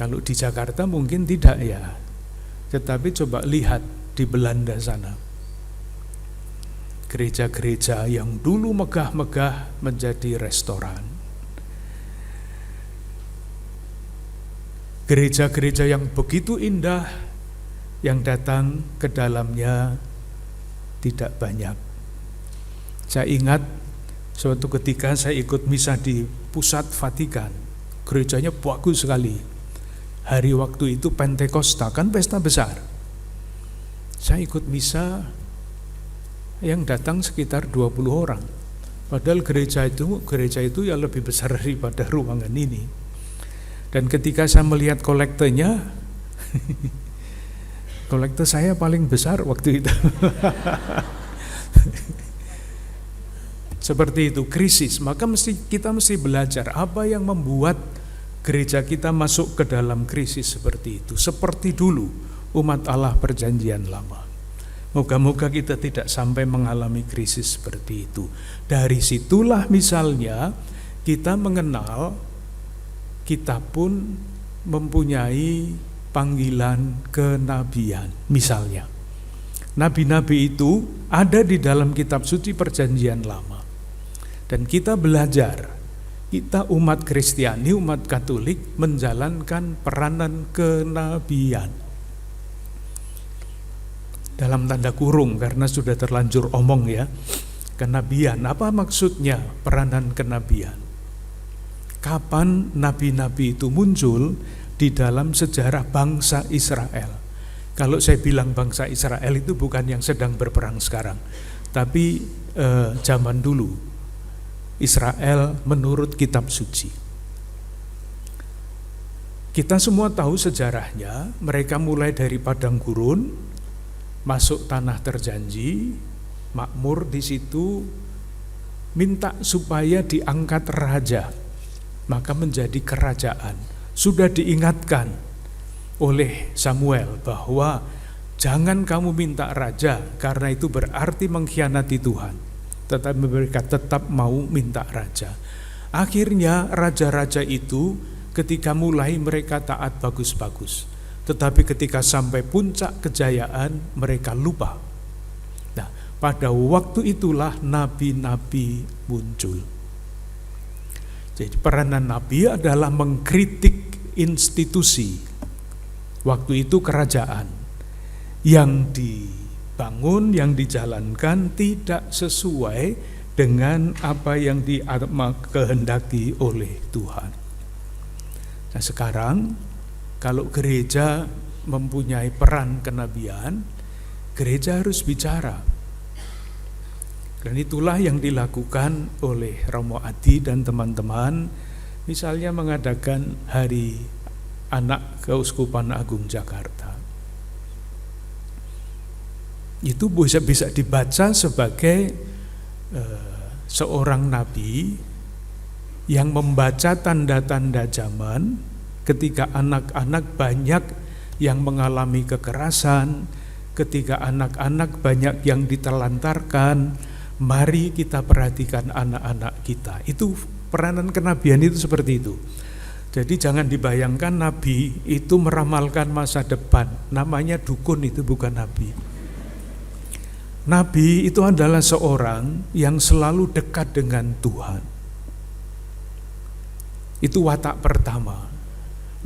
Kalau di Jakarta mungkin tidak ya, tetapi coba lihat di Belanda sana. Gereja-gereja yang dulu megah-megah menjadi restoran. Gereja-gereja yang begitu indah, yang datang ke dalamnya tidak banyak. Saya ingat suatu ketika saya ikut misa di pusat Vatikan. Gerejanya bagus sekali. Hari waktu itu Pentakosta, kan pesta besar. Saya ikut misa, yang datang sekitar 20 orang. Padahal gereja itu ya lebih besar daripada ruangan ini. Dan ketika saya melihat kolektenya, kolekte saya paling besar waktu itu. Seperti itu, krisis. Maka kita mesti belajar apa yang membuat gereja kita masuk ke dalam krisis seperti itu. Seperti dulu umat Allah perjanjian lama. Moga-moga kita tidak sampai mengalami krisis seperti itu. Dari situlah misalnya kita mengenal, kita pun mempunyai panggilan kenabian. Misalnya, nabi-nabi itu ada di dalam kitab suci perjanjian lama. Dan kita belajar, kita umat Kristiani, umat Katolik menjalankan peranan kenabian. Dalam tanda kurung karena sudah terlanjur omong ya. Kenabian, apa maksudnya peranan kenabian? Kapan nabi-nabi itu muncul di dalam sejarah bangsa Israel? Kalau saya bilang bangsa Israel itu bukan yang sedang berperang sekarang, tapi zaman dulu, Israel menurut kitab suci. Kita semua tahu sejarahnya, mereka mulai dari padang gurun, masuk tanah terjanji, makmur di situ, minta supaya diangkat raja, maka menjadi kerajaan. Sudah diingatkan oleh Samuel bahwa jangan kamu minta raja, karena itu berarti mengkhianati Tuhan. Tetapi mereka tetap mau minta raja. Akhirnya raja-raja itu ketika mulai mereka taat bagus-bagus. Tetapi ketika sampai puncak kejayaan mereka lupa. Nah, pada waktu itulah nabi-nabi muncul. Jadi peranan nabi adalah mengkritik institusi. Waktu itu kerajaan yang dibangun, yang dijalankan tidak sesuai dengan apa yang dikehendaki oleh Tuhan. Nah, sekarang kalau gereja mempunyai peran kenabian, gereja harus bicara. Dan itulah yang dilakukan oleh Romo Adi dan teman-teman, misalnya mengadakan Hari Anak Keuskupan Agung Jakarta. Itu bisa dibaca sebagai seorang nabi yang membaca tanda-tanda zaman. Ketika anak-anak banyak yang mengalami kekerasan, ketika anak-anak banyak yang ditelantarkan, mari kita perhatikan anak-anak kita. Itu peranan kenabian itu seperti itu. Jadi jangan dibayangkan nabi itu meramalkan masa depan. Namanya dukun, itu bukan nabi. Nabi itu adalah seorang yang selalu dekat dengan Tuhan. Itu watak pertama.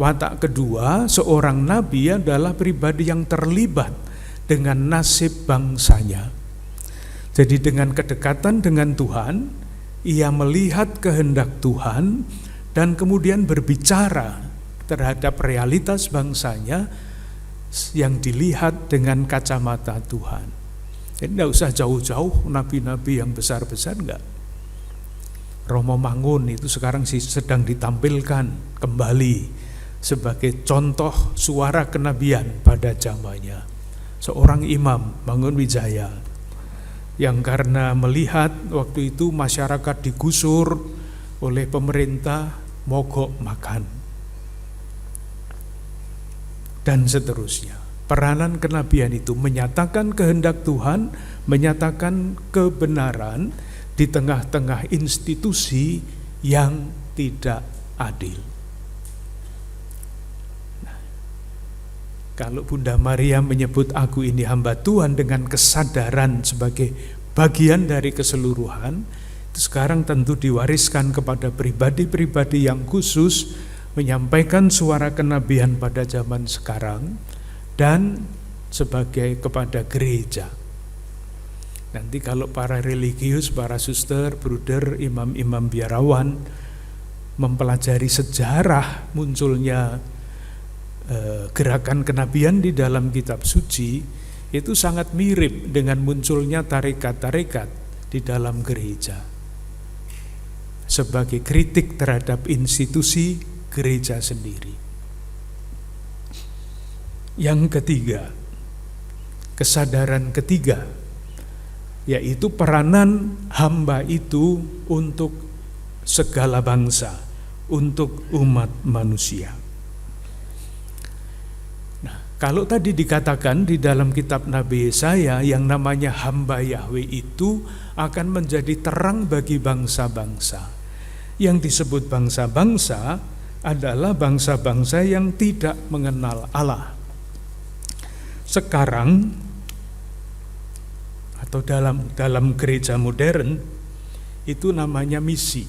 Watak kedua, seorang nabi adalah pribadi yang terlibat dengan nasib bangsanya. Jadi dengan kedekatan dengan Tuhan, ia melihat kehendak Tuhan dan kemudian berbicara terhadap realitas bangsanya yang dilihat dengan kacamata Tuhan. Jadi tidak usah jauh-jauh nabi-nabi yang besar-besar, enggak. Romo Mangun itu sekarang sedang ditampilkan kembali sebagai contoh suara kenabian pada zamannya. Seorang imam, Mangun Wijaya, yang karena melihat waktu itu masyarakat digusur oleh pemerintah, mogok makan, dan seterusnya. Peranan kenabian itu menyatakan kehendak Tuhan, menyatakan kebenaran di tengah-tengah institusi yang tidak adil. Kalau Bunda Maria menyebut aku ini hamba Tuhan dengan kesadaran sebagai bagian dari keseluruhan, itu sekarang tentu diwariskan kepada pribadi-pribadi yang khusus menyampaikan suara kenabian pada zaman sekarang dan sebagai kepada gereja. Nanti kalau para religius, para suster, bruder, imam-imam biarawan mempelajari sejarah munculnya gerakan kenabian di dalam kitab suci, itu sangat mirip dengan munculnya tarekat-tarekat di dalam gereja sebagai kritik terhadap institusi gereja sendiri. Yang ketiga, kesadaran ketiga, yaitu peranan hamba itu untuk segala bangsa, untuk umat manusia. Kalau tadi dikatakan di dalam kitab Nabi Yesaya yang namanya hamba Yahweh itu akan menjadi terang bagi bangsa-bangsa. Yang disebut bangsa-bangsa adalah bangsa-bangsa yang tidak mengenal Allah. Sekarang atau dalam gereja modern itu namanya misi.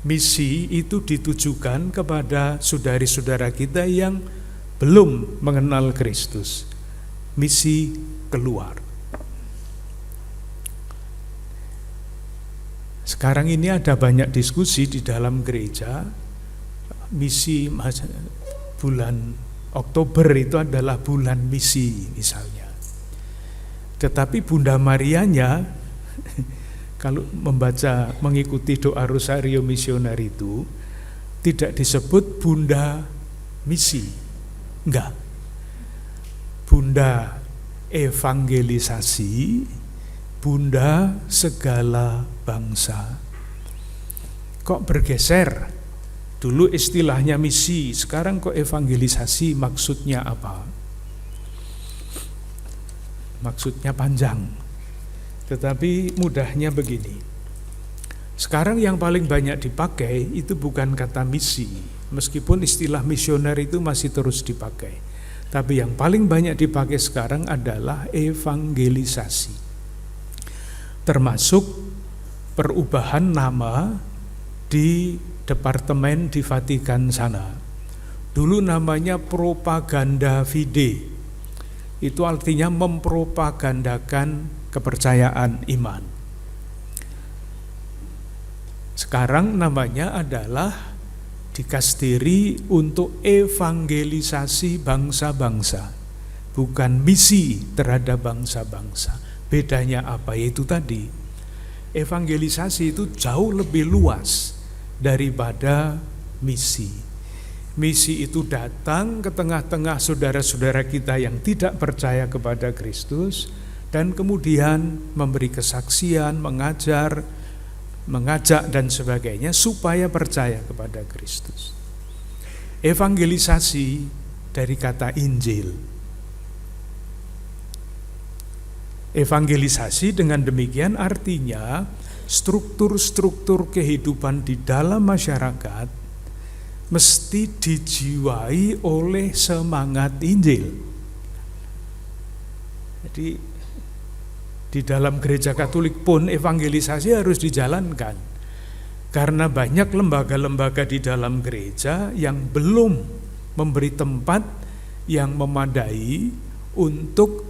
Misi itu ditujukan kepada saudari-saudara kita yang belum mengenal Kristus. Misi keluar. Sekarang ini ada banyak diskusi di dalam gereja. Misi bulan Oktober itu adalah bulan misi misalnya. Tetapi Bunda Marianya kalau mengikuti doa Rosario Misioner itu tidak disebut Bunda Misi. Enggak. Bunda evangelisasi, Bunda segala bangsa. Kok bergeser? Dulu istilahnya misi, sekarang kok evangelisasi, maksudnya apa? Maksudnya panjang. Tetapi mudahnya begini. Sekarang yang paling banyak dipakai itu bukan kata misi. Meskipun istilah misioner itu masih terus dipakai, tapi yang paling banyak dipakai sekarang adalah evangelisasi. Termasuk perubahan nama di departemen di Vatikan sana. Dulu namanya propaganda fide. Itu artinya mempropagandakan kepercayaan iman. Sekarang namanya adalah dikasteri untuk evangelisasi bangsa-bangsa, bukan misi terhadap bangsa-bangsa. Bedanya apa? Yaitu tadi, evangelisasi itu jauh lebih luas daripada misi. Misi itu datang ke tengah-tengah saudara-saudara kita yang tidak percaya kepada Kristus, dan kemudian memberi kesaksian, mengajar, mengajak dan sebagainya supaya percaya kepada Kristus. Evangelisasi dari kata Injil. Evangelisasi dengan demikian artinya struktur-struktur kehidupan di dalam masyarakat mesti dijiwai oleh semangat Injil. Jadi di dalam gereja Katolik pun evangelisasi harus dijalankan. Karena banyak lembaga-lembaga di dalam gereja yang belum memberi tempat yang memadai untuk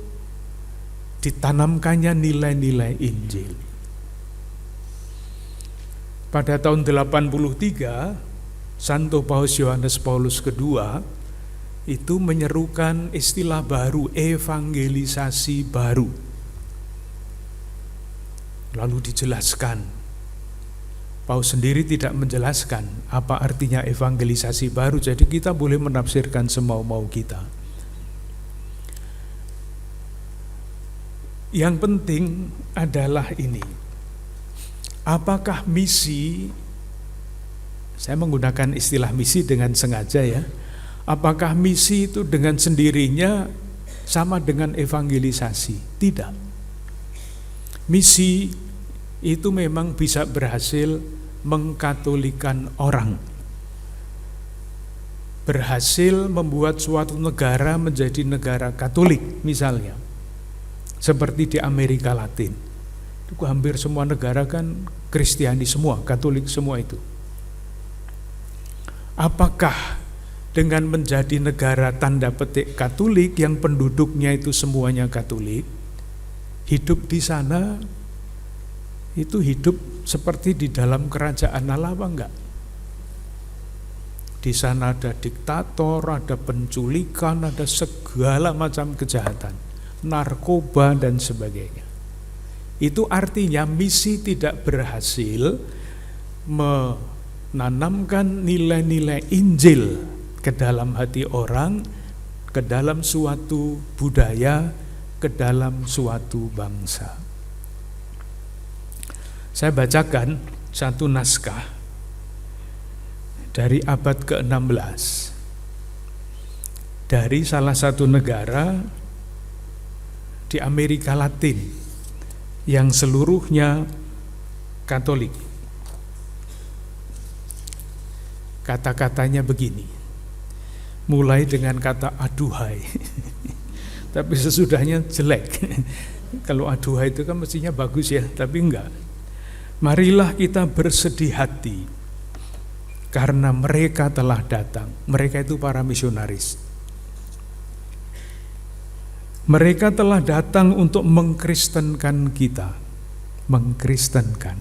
ditanamkannya nilai-nilai Injil. Pada tahun 83, Santo Paus Yohanes Paulus II itu menyerukan istilah baru, evangelisasi baru. Lalu dijelaskan. Paus sendiri tidak menjelaskan apa artinya evangelisasi baru, jadi kita boleh menafsirkan semau-mau kita. Yang penting adalah ini. Apakah misi, saya menggunakan istilah misi dengan sengaja ya, apakah misi itu dengan sendirinya sama dengan evangelisasi? Tidak. Misi itu memang bisa berhasil mengkatolikan orang, berhasil membuat suatu negara menjadi negara Katolik misalnya, seperti di Amerika Latin. Itu hampir semua negara kan Kristiani semua, Katolik semua itu. Apakah dengan menjadi negara tanda petik Katolik yang penduduknya itu semuanya Katolik, hidup di sana itu hidup seperti di dalam kerajaan Allah apa enggak? Di sana ada diktator, ada penculikan, ada segala macam kejahatan. narkoba dan sebagainya. Itu artinya misi tidak berhasil menanamkan nilai-nilai Injil ke dalam hati orang, ke dalam suatu budaya, ke dalam suatu bangsa. Saya bacakan satu naskah dari abad ke-16 dari salah satu negara di Amerika Latin yang seluruhnya Katolik. Kata-katanya begini, mulai dengan kata aduhai, tapi sesudahnya jelek. Kalau aduhai itu kan mestinya bagus ya, tapi enggak. Marilah kita bersedih hati karena mereka telah datang. Mereka itu para misionaris. Mereka telah datang untuk mengkristenkan kita. Mengkristenkan.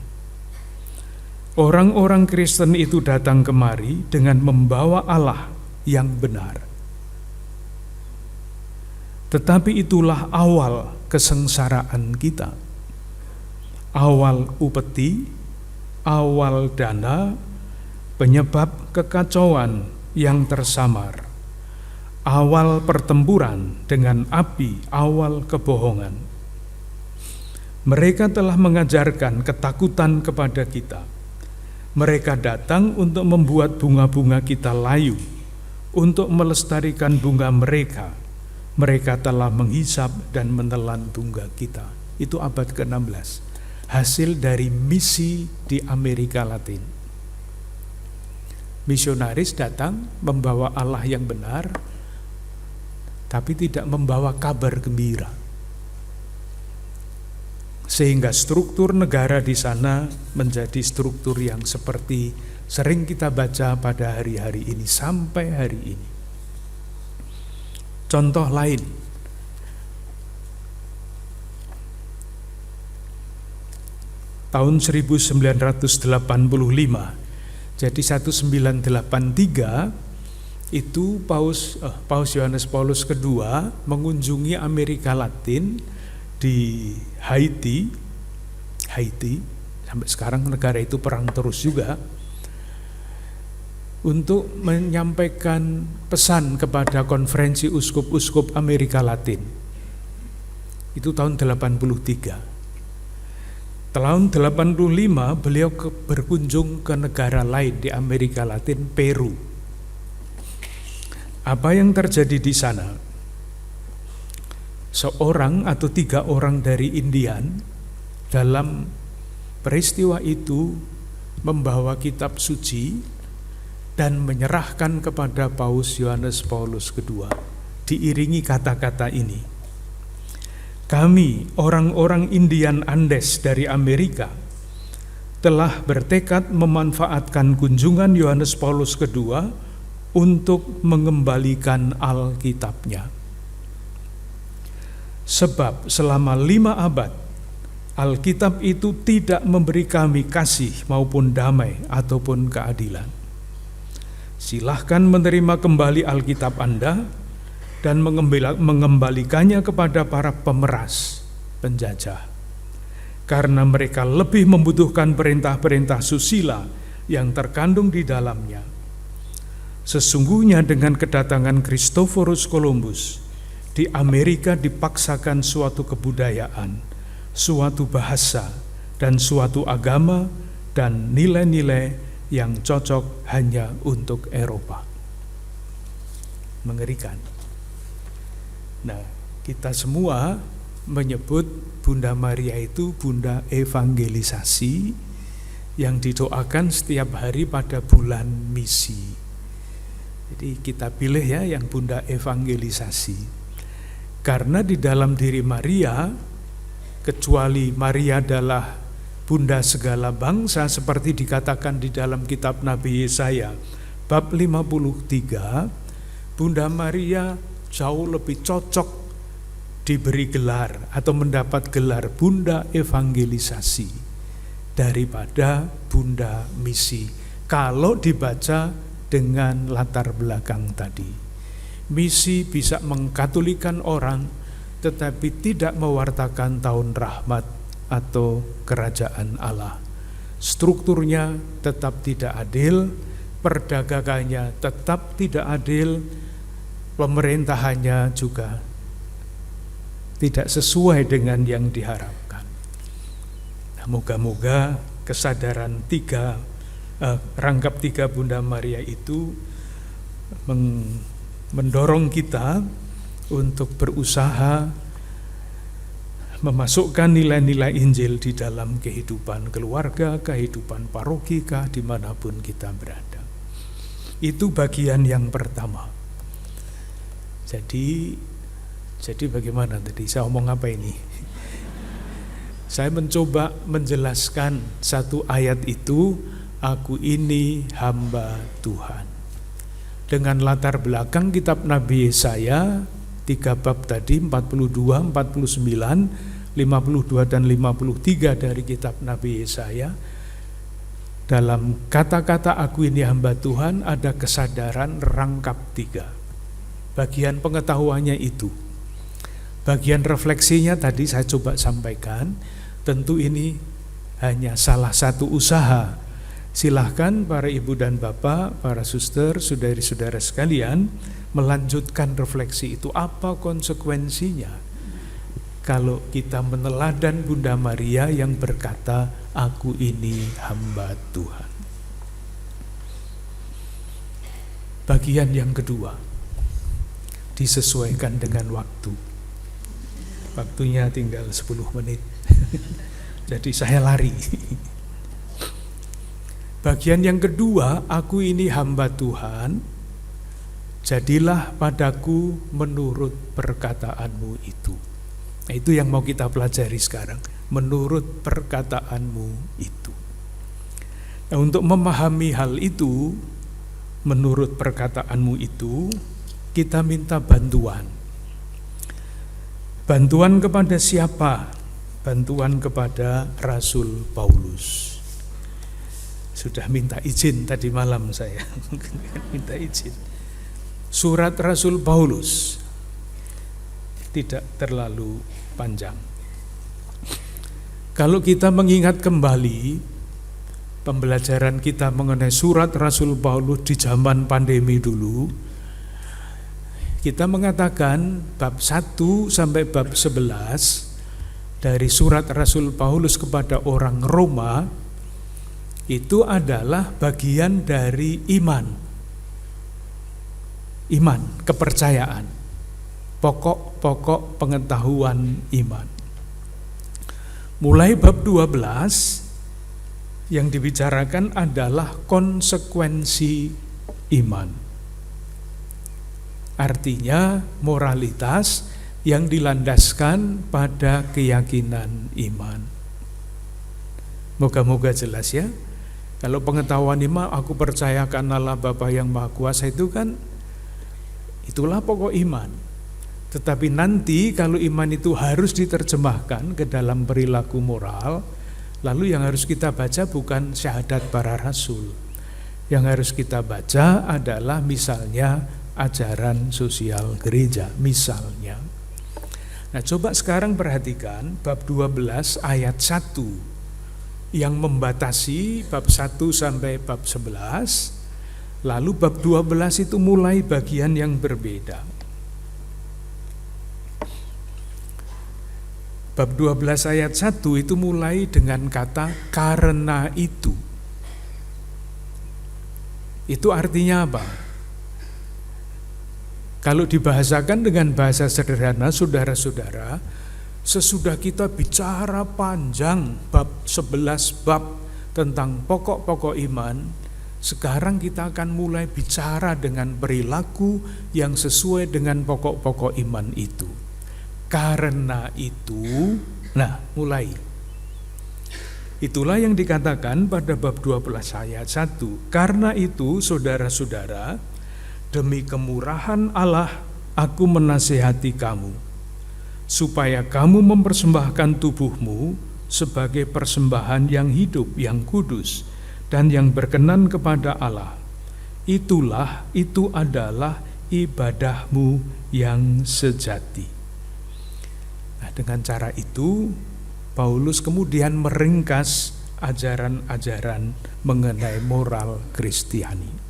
Orang-orang Kristen itu datang kemari dengan membawa Allah yang benar. Tetapi itulah awal kesengsaraan kita. Awal upeti, awal dana, penyebab kekacauan yang tersamar, awal pertempuran dengan api, awal kebohongan. Mereka telah mengajarkan ketakutan kepada kita. Mereka datang untuk membuat bunga-bunga kita layu, untuk melestarikan bunga mereka. Mereka telah menghisap dan menelan bunga kita. Itu abad ke-16. Hasil dari misi di Amerika Latin. Misionaris datang membawa Allah yang benar, tapi tidak membawa kabar gembira. Sehingga struktur negara di sana menjadi struktur yang seperti sering kita baca pada hari-hari ini sampai hari ini. Contoh lain, tahun 1985, jadi 1983 itu Paus Yohanes Paulus II mengunjungi Amerika Latin di Haiti, sampai sekarang negara itu perang terus juga, untuk menyampaikan pesan kepada konferensi uskup-uskup Amerika Latin. Itu tahun 83. Tahun 85 beliau berkunjung ke negara lain di Amerika Latin, Peru. Apa yang terjadi di sana? Seorang atau 3 orang dari Indian dalam peristiwa itu membawa kitab suci dan menyerahkan kepada Paus Yohanes Paulus II, diiringi kata-kata ini. Kami, orang-orang Indian Andes dari Amerika, telah bertekad memanfaatkan kunjungan Yohanes Paulus II untuk mengembalikan Alkitabnya. Sebab selama 5 abad, Alkitab itu tidak memberi kami kasih maupun damai ataupun keadilan. Silahkan menerima kembali Alkitab Anda dan mengembalikannya kepada para pemeras, penjajah. Karena mereka lebih membutuhkan perintah-perintah susila yang terkandung di dalamnya. Sesungguhnya dengan kedatangan Christophorus Columbus, di Amerika dipaksakan suatu kebudayaan, suatu bahasa, dan suatu agama dan nilai-nilai yang cocok hanya untuk Eropa. Mengerikan. Nah, kita semua menyebut Bunda Maria itu Bunda Evangelisasi yang didoakan setiap hari pada bulan misi. Jadi kita pilih ya yang Bunda Evangelisasi. Karena di dalam diri Maria, kecuali Maria adalah Bunda segala bangsa seperti dikatakan di dalam kitab Nabi Yesaya bab 53, Bunda Maria jauh lebih cocok diberi gelar atau mendapat gelar Bunda Evangelisasi daripada Bunda Misi kalau dibaca dengan latar belakang tadi. Misi bisa mengkatolikan orang, tetapi tidak mewartakan tahun rahmat atau kerajaan Allah. Strukturnya tetap tidak adil, perdagangannya tetap tidak adil, pemerintahannya juga tidak sesuai dengan yang diharapkan. Nah, moga-moga kesadaran rangkap 3 Bunda Maria itu mendorong kita untuk berusaha memasukkan nilai-nilai Injil di dalam kehidupan keluarga, kehidupan parokikah, dimanapun kita berada. Itu bagian yang pertama. Jadi bagaimana tadi? Saya omong apa ini? Saya mencoba menjelaskan satu ayat itu, aku ini hamba Tuhan. Dengan latar belakang kitab Nabi Yesaya, 3 bab tadi, 42, 49, 52 dan 53 dari kitab Nabi Yesaya. Dalam kata-kata aku ini hamba Tuhan ada kesadaran rangkap 3. Bagian pengetahuannya itu. Bagian refleksinya tadi saya coba sampaikan, tentu ini hanya salah satu usaha. Silahkan para ibu dan bapak, para suster, saudari-saudara sekalian, melanjutkan refleksi itu. Apa konsekuensinya kalau kita meneladan Bunda Maria yang berkata, aku ini hamba Tuhan. Bagian yang kedua, disesuaikan dengan waktu. Waktunya tinggal 10 menit. Jadi saya lari. Bagian yang kedua, aku ini hamba Tuhan, jadilah padaku menurut perkataanmu itu. Nah, itu yang mau kita pelajari sekarang, menurut perkataanmu itu. Nah, untuk memahami hal itu, menurut perkataanmu itu, kita minta bantuan. Bantuan kepada siapa? Bantuan kepada Rasul Paulus. Sudah minta izin tadi malam saya, minta izin. Surat Rasul Paulus tidak terlalu panjang. Kalau kita mengingat kembali pembelajaran kita mengenai surat Rasul Paulus di zaman pandemi dulu, kita mengatakan bab 1 sampai bab 11 dari surat Rasul Paulus kepada orang Roma itu adalah bagian dari iman, kepercayaan, pokok-pokok pengetahuan iman. Mulai bab 12 yang dibicarakan adalah konsekuensi iman. Artinya moralitas yang dilandaskan pada keyakinan iman. Moga-moga jelas ya. Kalau pengetahuan iman, aku percayakan Allah Bapa yang Maha Kuasa itu kan, itulah pokok iman. Tetapi nanti kalau iman itu harus diterjemahkan ke dalam perilaku moral, lalu yang harus kita baca bukan syahadat para rasul. Yang harus kita baca adalah misalnya ajaran sosial gereja, misalnya. Nah, coba sekarang perhatikan bab 12 ayat 1 yang membatasi bab 1 sampai bab 11, lalu bab 12 itu mulai bagian yang berbeda. Bab 12 ayat 1 itu mulai dengan kata karena itu. Itu artinya apa? Kalau dibahasakan dengan bahasa sederhana, saudara-saudara, sesudah kita bicara panjang bab 11 bab tentang pokok-pokok iman, sekarang kita akan mulai bicara dengan perilaku yang sesuai dengan pokok-pokok iman itu. Karena itu, nah mulai. Itulah yang dikatakan pada bab 12 ayat 1. Karena itu, saudara-saudara, demi kemurahan Allah, aku menasihati kamu, supaya kamu mempersembahkan tubuhmu sebagai persembahan yang hidup, yang kudus, dan yang berkenan kepada Allah. Itu adalah ibadahmu yang sejati. dengan cara itu Paulus kemudian meringkas ajaran-ajaran mengenai moral Kristiani.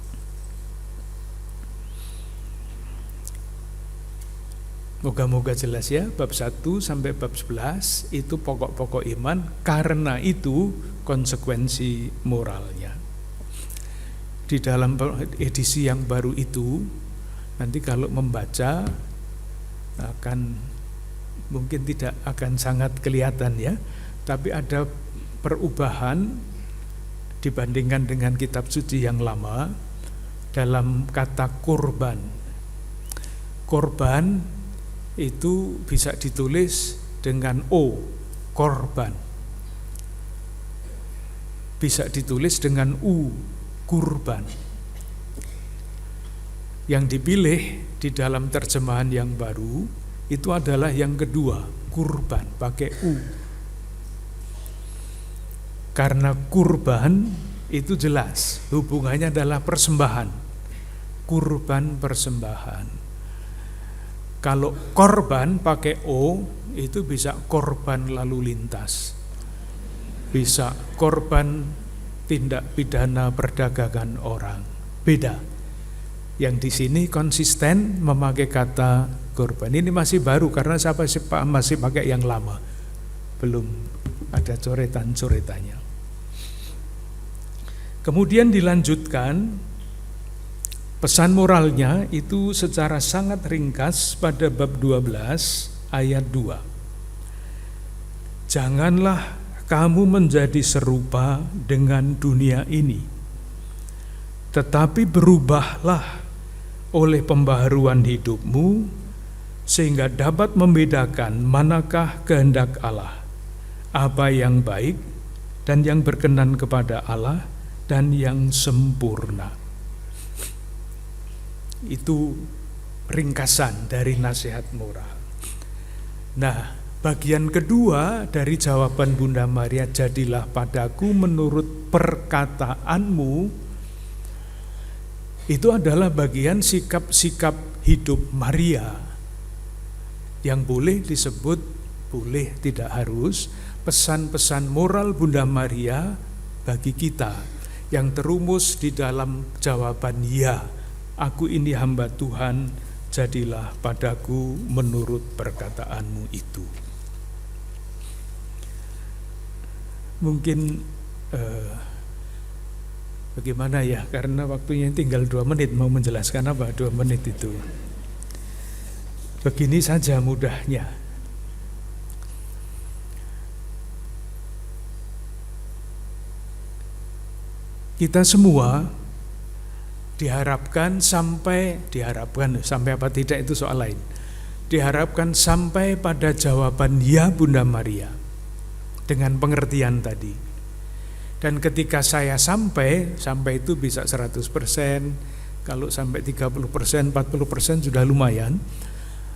Moga-moga jelas ya, bab 1 sampai bab 11 itu pokok-pokok iman, karena itu konsekuensi moralnya. Di dalam edisi yang baru itu, nanti kalau membaca akan mungkin tidak akan sangat kelihatan ya, tapi ada perubahan dibandingkan dengan kitab suci yang lama dalam kata korban. Korban itu bisa ditulis dengan O, korban. Bisa ditulis dengan U, kurban. Yang dipilih di dalam terjemahan yang baru itu adalah yang kedua, kurban, pakai U. Karena kurban itu jelas hubungannya adalah persembahan, kurban persembahan. Kalau korban pakai O itu bisa korban lalu lintas, bisa korban tindak pidana perdagangan orang, beda. Yang di sini konsisten memakai kata korban. Ini masih baru karena siapa masih pakai yang lama, belum ada coretan-coretannya. Kemudian dilanjutkan pesan moralnya itu secara sangat ringkas pada bab 12 ayat 2. Janganlah kamu menjadi serupa dengan dunia ini, tetapi berubahlah oleh pembaharuan hidupmu, sehingga dapat membedakan manakah kehendak Allah, apa yang baik dan yang berkenan kepada Allah dan yang sempurna. Itu ringkasan dari nasihat moral. Nah, bagian kedua dari jawaban Bunda Maria, jadilah padaku menurut perkataanmu, itu adalah bagian sikap-sikap hidup Maria yang boleh disebut, boleh tidak harus, pesan-pesan moral Bunda Maria bagi kita yang terumus di dalam jawaban ya, aku ini hamba Tuhan, jadilah padaku menurut perkataanmu itu. Mungkin bagaimana ya, karena waktunya tinggal 2 menit, mau menjelaskan apa 2 menit itu. Begini saja mudahnya. Kita semua diharapkan sampai apa tidak itu soal lain. Diharapkan sampai pada jawaban ya Bunda Maria dengan pengertian tadi. Dan ketika saya sampai itu bisa 100%, kalau sampai 30%, 40% sudah lumayan.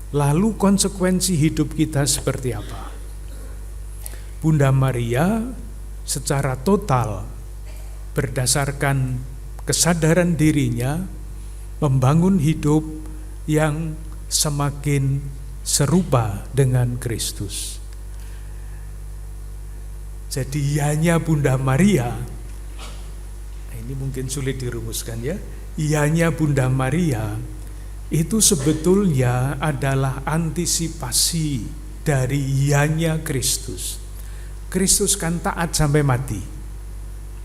Lalu konsekuensi hidup kita seperti apa? Bunda Maria secara total berdasarkan kesadaran dirinya membangun hidup yang semakin serupa dengan Kristus. Jadi ianya Bunda Maria, ini mungkin sulit dirumuskan ya, ianya Bunda Maria itu sebetulnya adalah antisipasi dari ianya Kristus. Kristus kan taat sampai mati,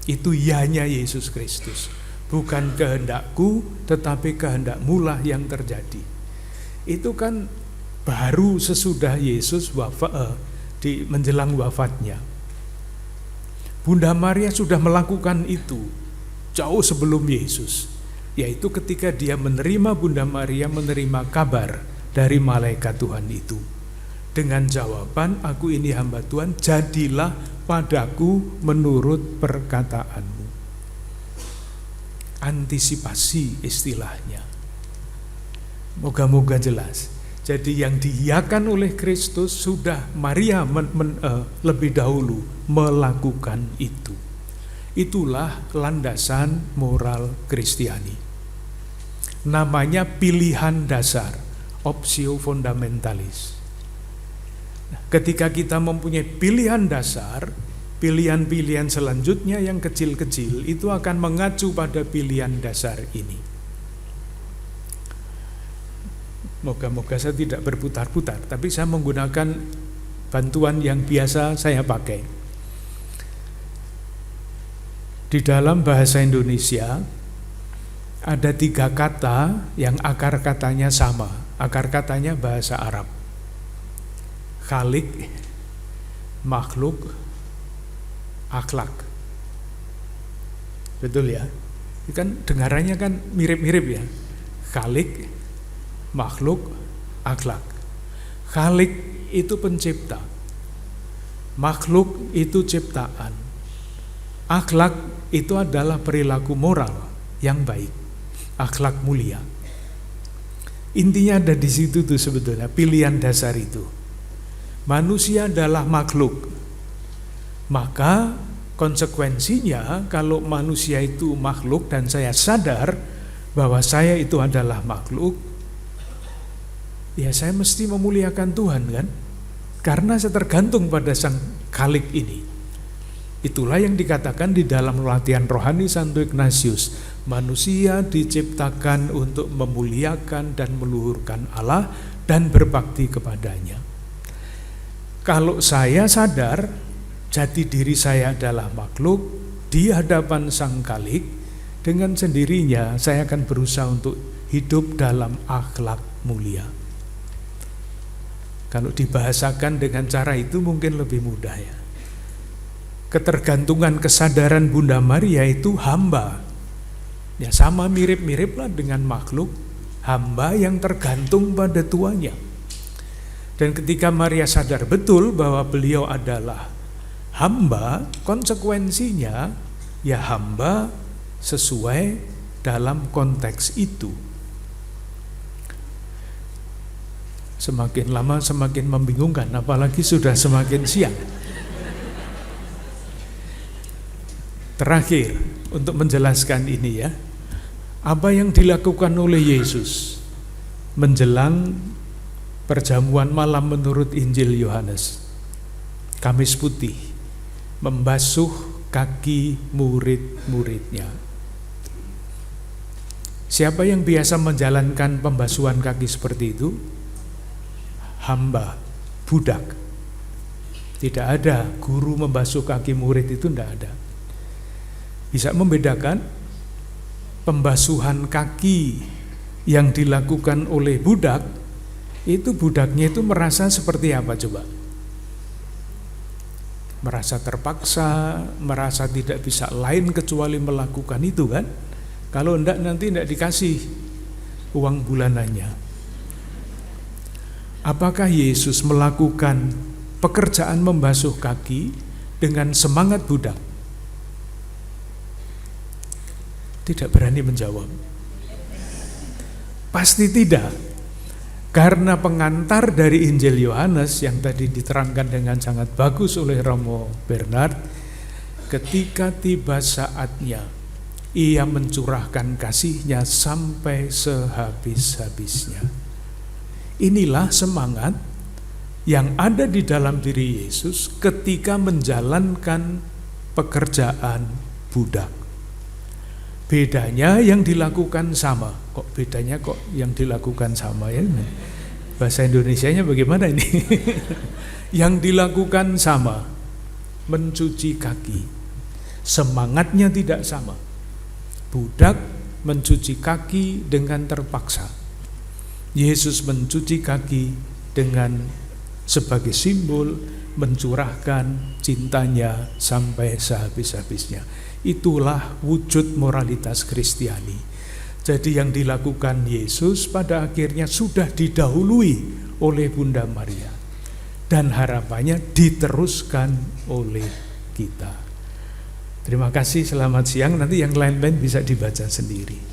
itu ianya Yesus Kristus. Bukan kehendakku, tetapi kehendakmu lah yang terjadi. Itu kan baru sesudah Yesus di menjelang wafatnya. Bunda Maria sudah melakukan itu jauh sebelum Yesus, yaitu ketika dia menerima, Bunda Maria menerima kabar dari malaikat Tuhan itu dengan jawaban, aku ini hamba Tuhan, jadilah padaku menurut perkataanmu. Antisipasi istilahnya. Moga-moga jelas. Jadi yang diiyakan oleh Kristus sudah Maria lebih dahulu melakukan itu. Itulah landasan moral Kristiani. Namanya pilihan dasar, optio fundamentalis. Ketika kita mempunyai pilihan dasar, pilihan-pilihan selanjutnya yang kecil-kecil itu akan mengacu pada pilihan dasar ini. Moga-moga saya tidak berputar-putar, tapi saya menggunakan bantuan yang biasa saya pakai. Di dalam bahasa Indonesia ada 3 kata yang akar katanya sama. Akar katanya bahasa Arab. Khalik, makhluk, akhlak. Betul ya? Ini kan dengarannya kan mirip-mirip ya. Khalik, makhluk, akhlak. Khalik itu pencipta. Makhluk itu ciptaan. Akhlak itu adalah perilaku moral yang baik. Akhlak mulia. Intinya ada di situ tuh sebetulnya pilihan dasar itu. Manusia adalah makhluk. Maka konsekuensinya kalau manusia itu makhluk dan saya sadar bahwa saya itu adalah makhluk, ya saya mesti memuliakan Tuhan kan? Karena saya tergantung pada Sang Khalik ini. Itulah yang dikatakan di dalam latihan rohani Santo Ignatius. Manusia diciptakan untuk memuliakan dan meluhurkan Allah dan berbakti kepadanya. Kalau saya sadar jati diri saya adalah makhluk di hadapan Sang Khalik, dengan sendirinya saya akan berusaha untuk hidup dalam akhlak mulia. Kalau dibahasakan dengan cara itu mungkin lebih mudah ya. Ketergantungan kesadaran Bunda Maria itu hamba. Ya sama mirip-mirip lah dengan makhluk, hamba yang tergantung pada tuannya. Dan ketika Maria sadar betul bahwa beliau adalah hamba, konsekuensinya ya hamba sesuai dalam konteks itu. Semakin lama semakin membingungkan, apalagi sudah semakin siang. Terakhir, untuk menjelaskan ini ya, apa yang dilakukan oleh Yesus menjelang perjamuan malam menurut Injil Yohanes, Kamis Putih, membasuh kaki murid-muridnya. Siapa yang biasa menjalankan pembasuhan kaki seperti itu? Hamba, budak. Tidak ada guru membasuh kaki murid, itu tidak ada. Bisa membedakan pembasuhan kaki yang dilakukan oleh budak, itu budaknya itu merasa seperti apa coba? Merasa terpaksa, merasa tidak bisa lain kecuali melakukan itu kan? Kalau enggak nanti enggak dikasih uang bulanannya. Apakah Yesus melakukan pekerjaan membasuh kaki dengan semangat budak? Tidak berani menjawab. Pasti tidak. Karena pengantar dari Injil Yohanes yang tadi diterangkan dengan sangat bagus oleh Romo Bernard, ketika tiba saatnya ia mencurahkan kasihnya sampai sehabis-habisnya. Inilah semangat yang ada di dalam diri Yesus ketika menjalankan pekerjaan budak. Bedanya yang dilakukan sama. Kok bedanya kok yang dilakukan sama ya? Bahasa Indonesianya bagaimana ini? Yang dilakukan sama, mencuci kaki. Semangatnya tidak sama. Budak mencuci kaki dengan terpaksa. Yesus mencuci kaki dengan sebagai simbol mencurahkan cintanya sampai sehabis-habisnya. Itulah wujud moralitas Kristiani. Jadi yang dilakukan Yesus pada akhirnya sudah didahului oleh Bunda Maria. Dan harapannya diteruskan oleh kita. Terima kasih, selamat siang. Nanti yang lain-lain bisa dibaca sendiri.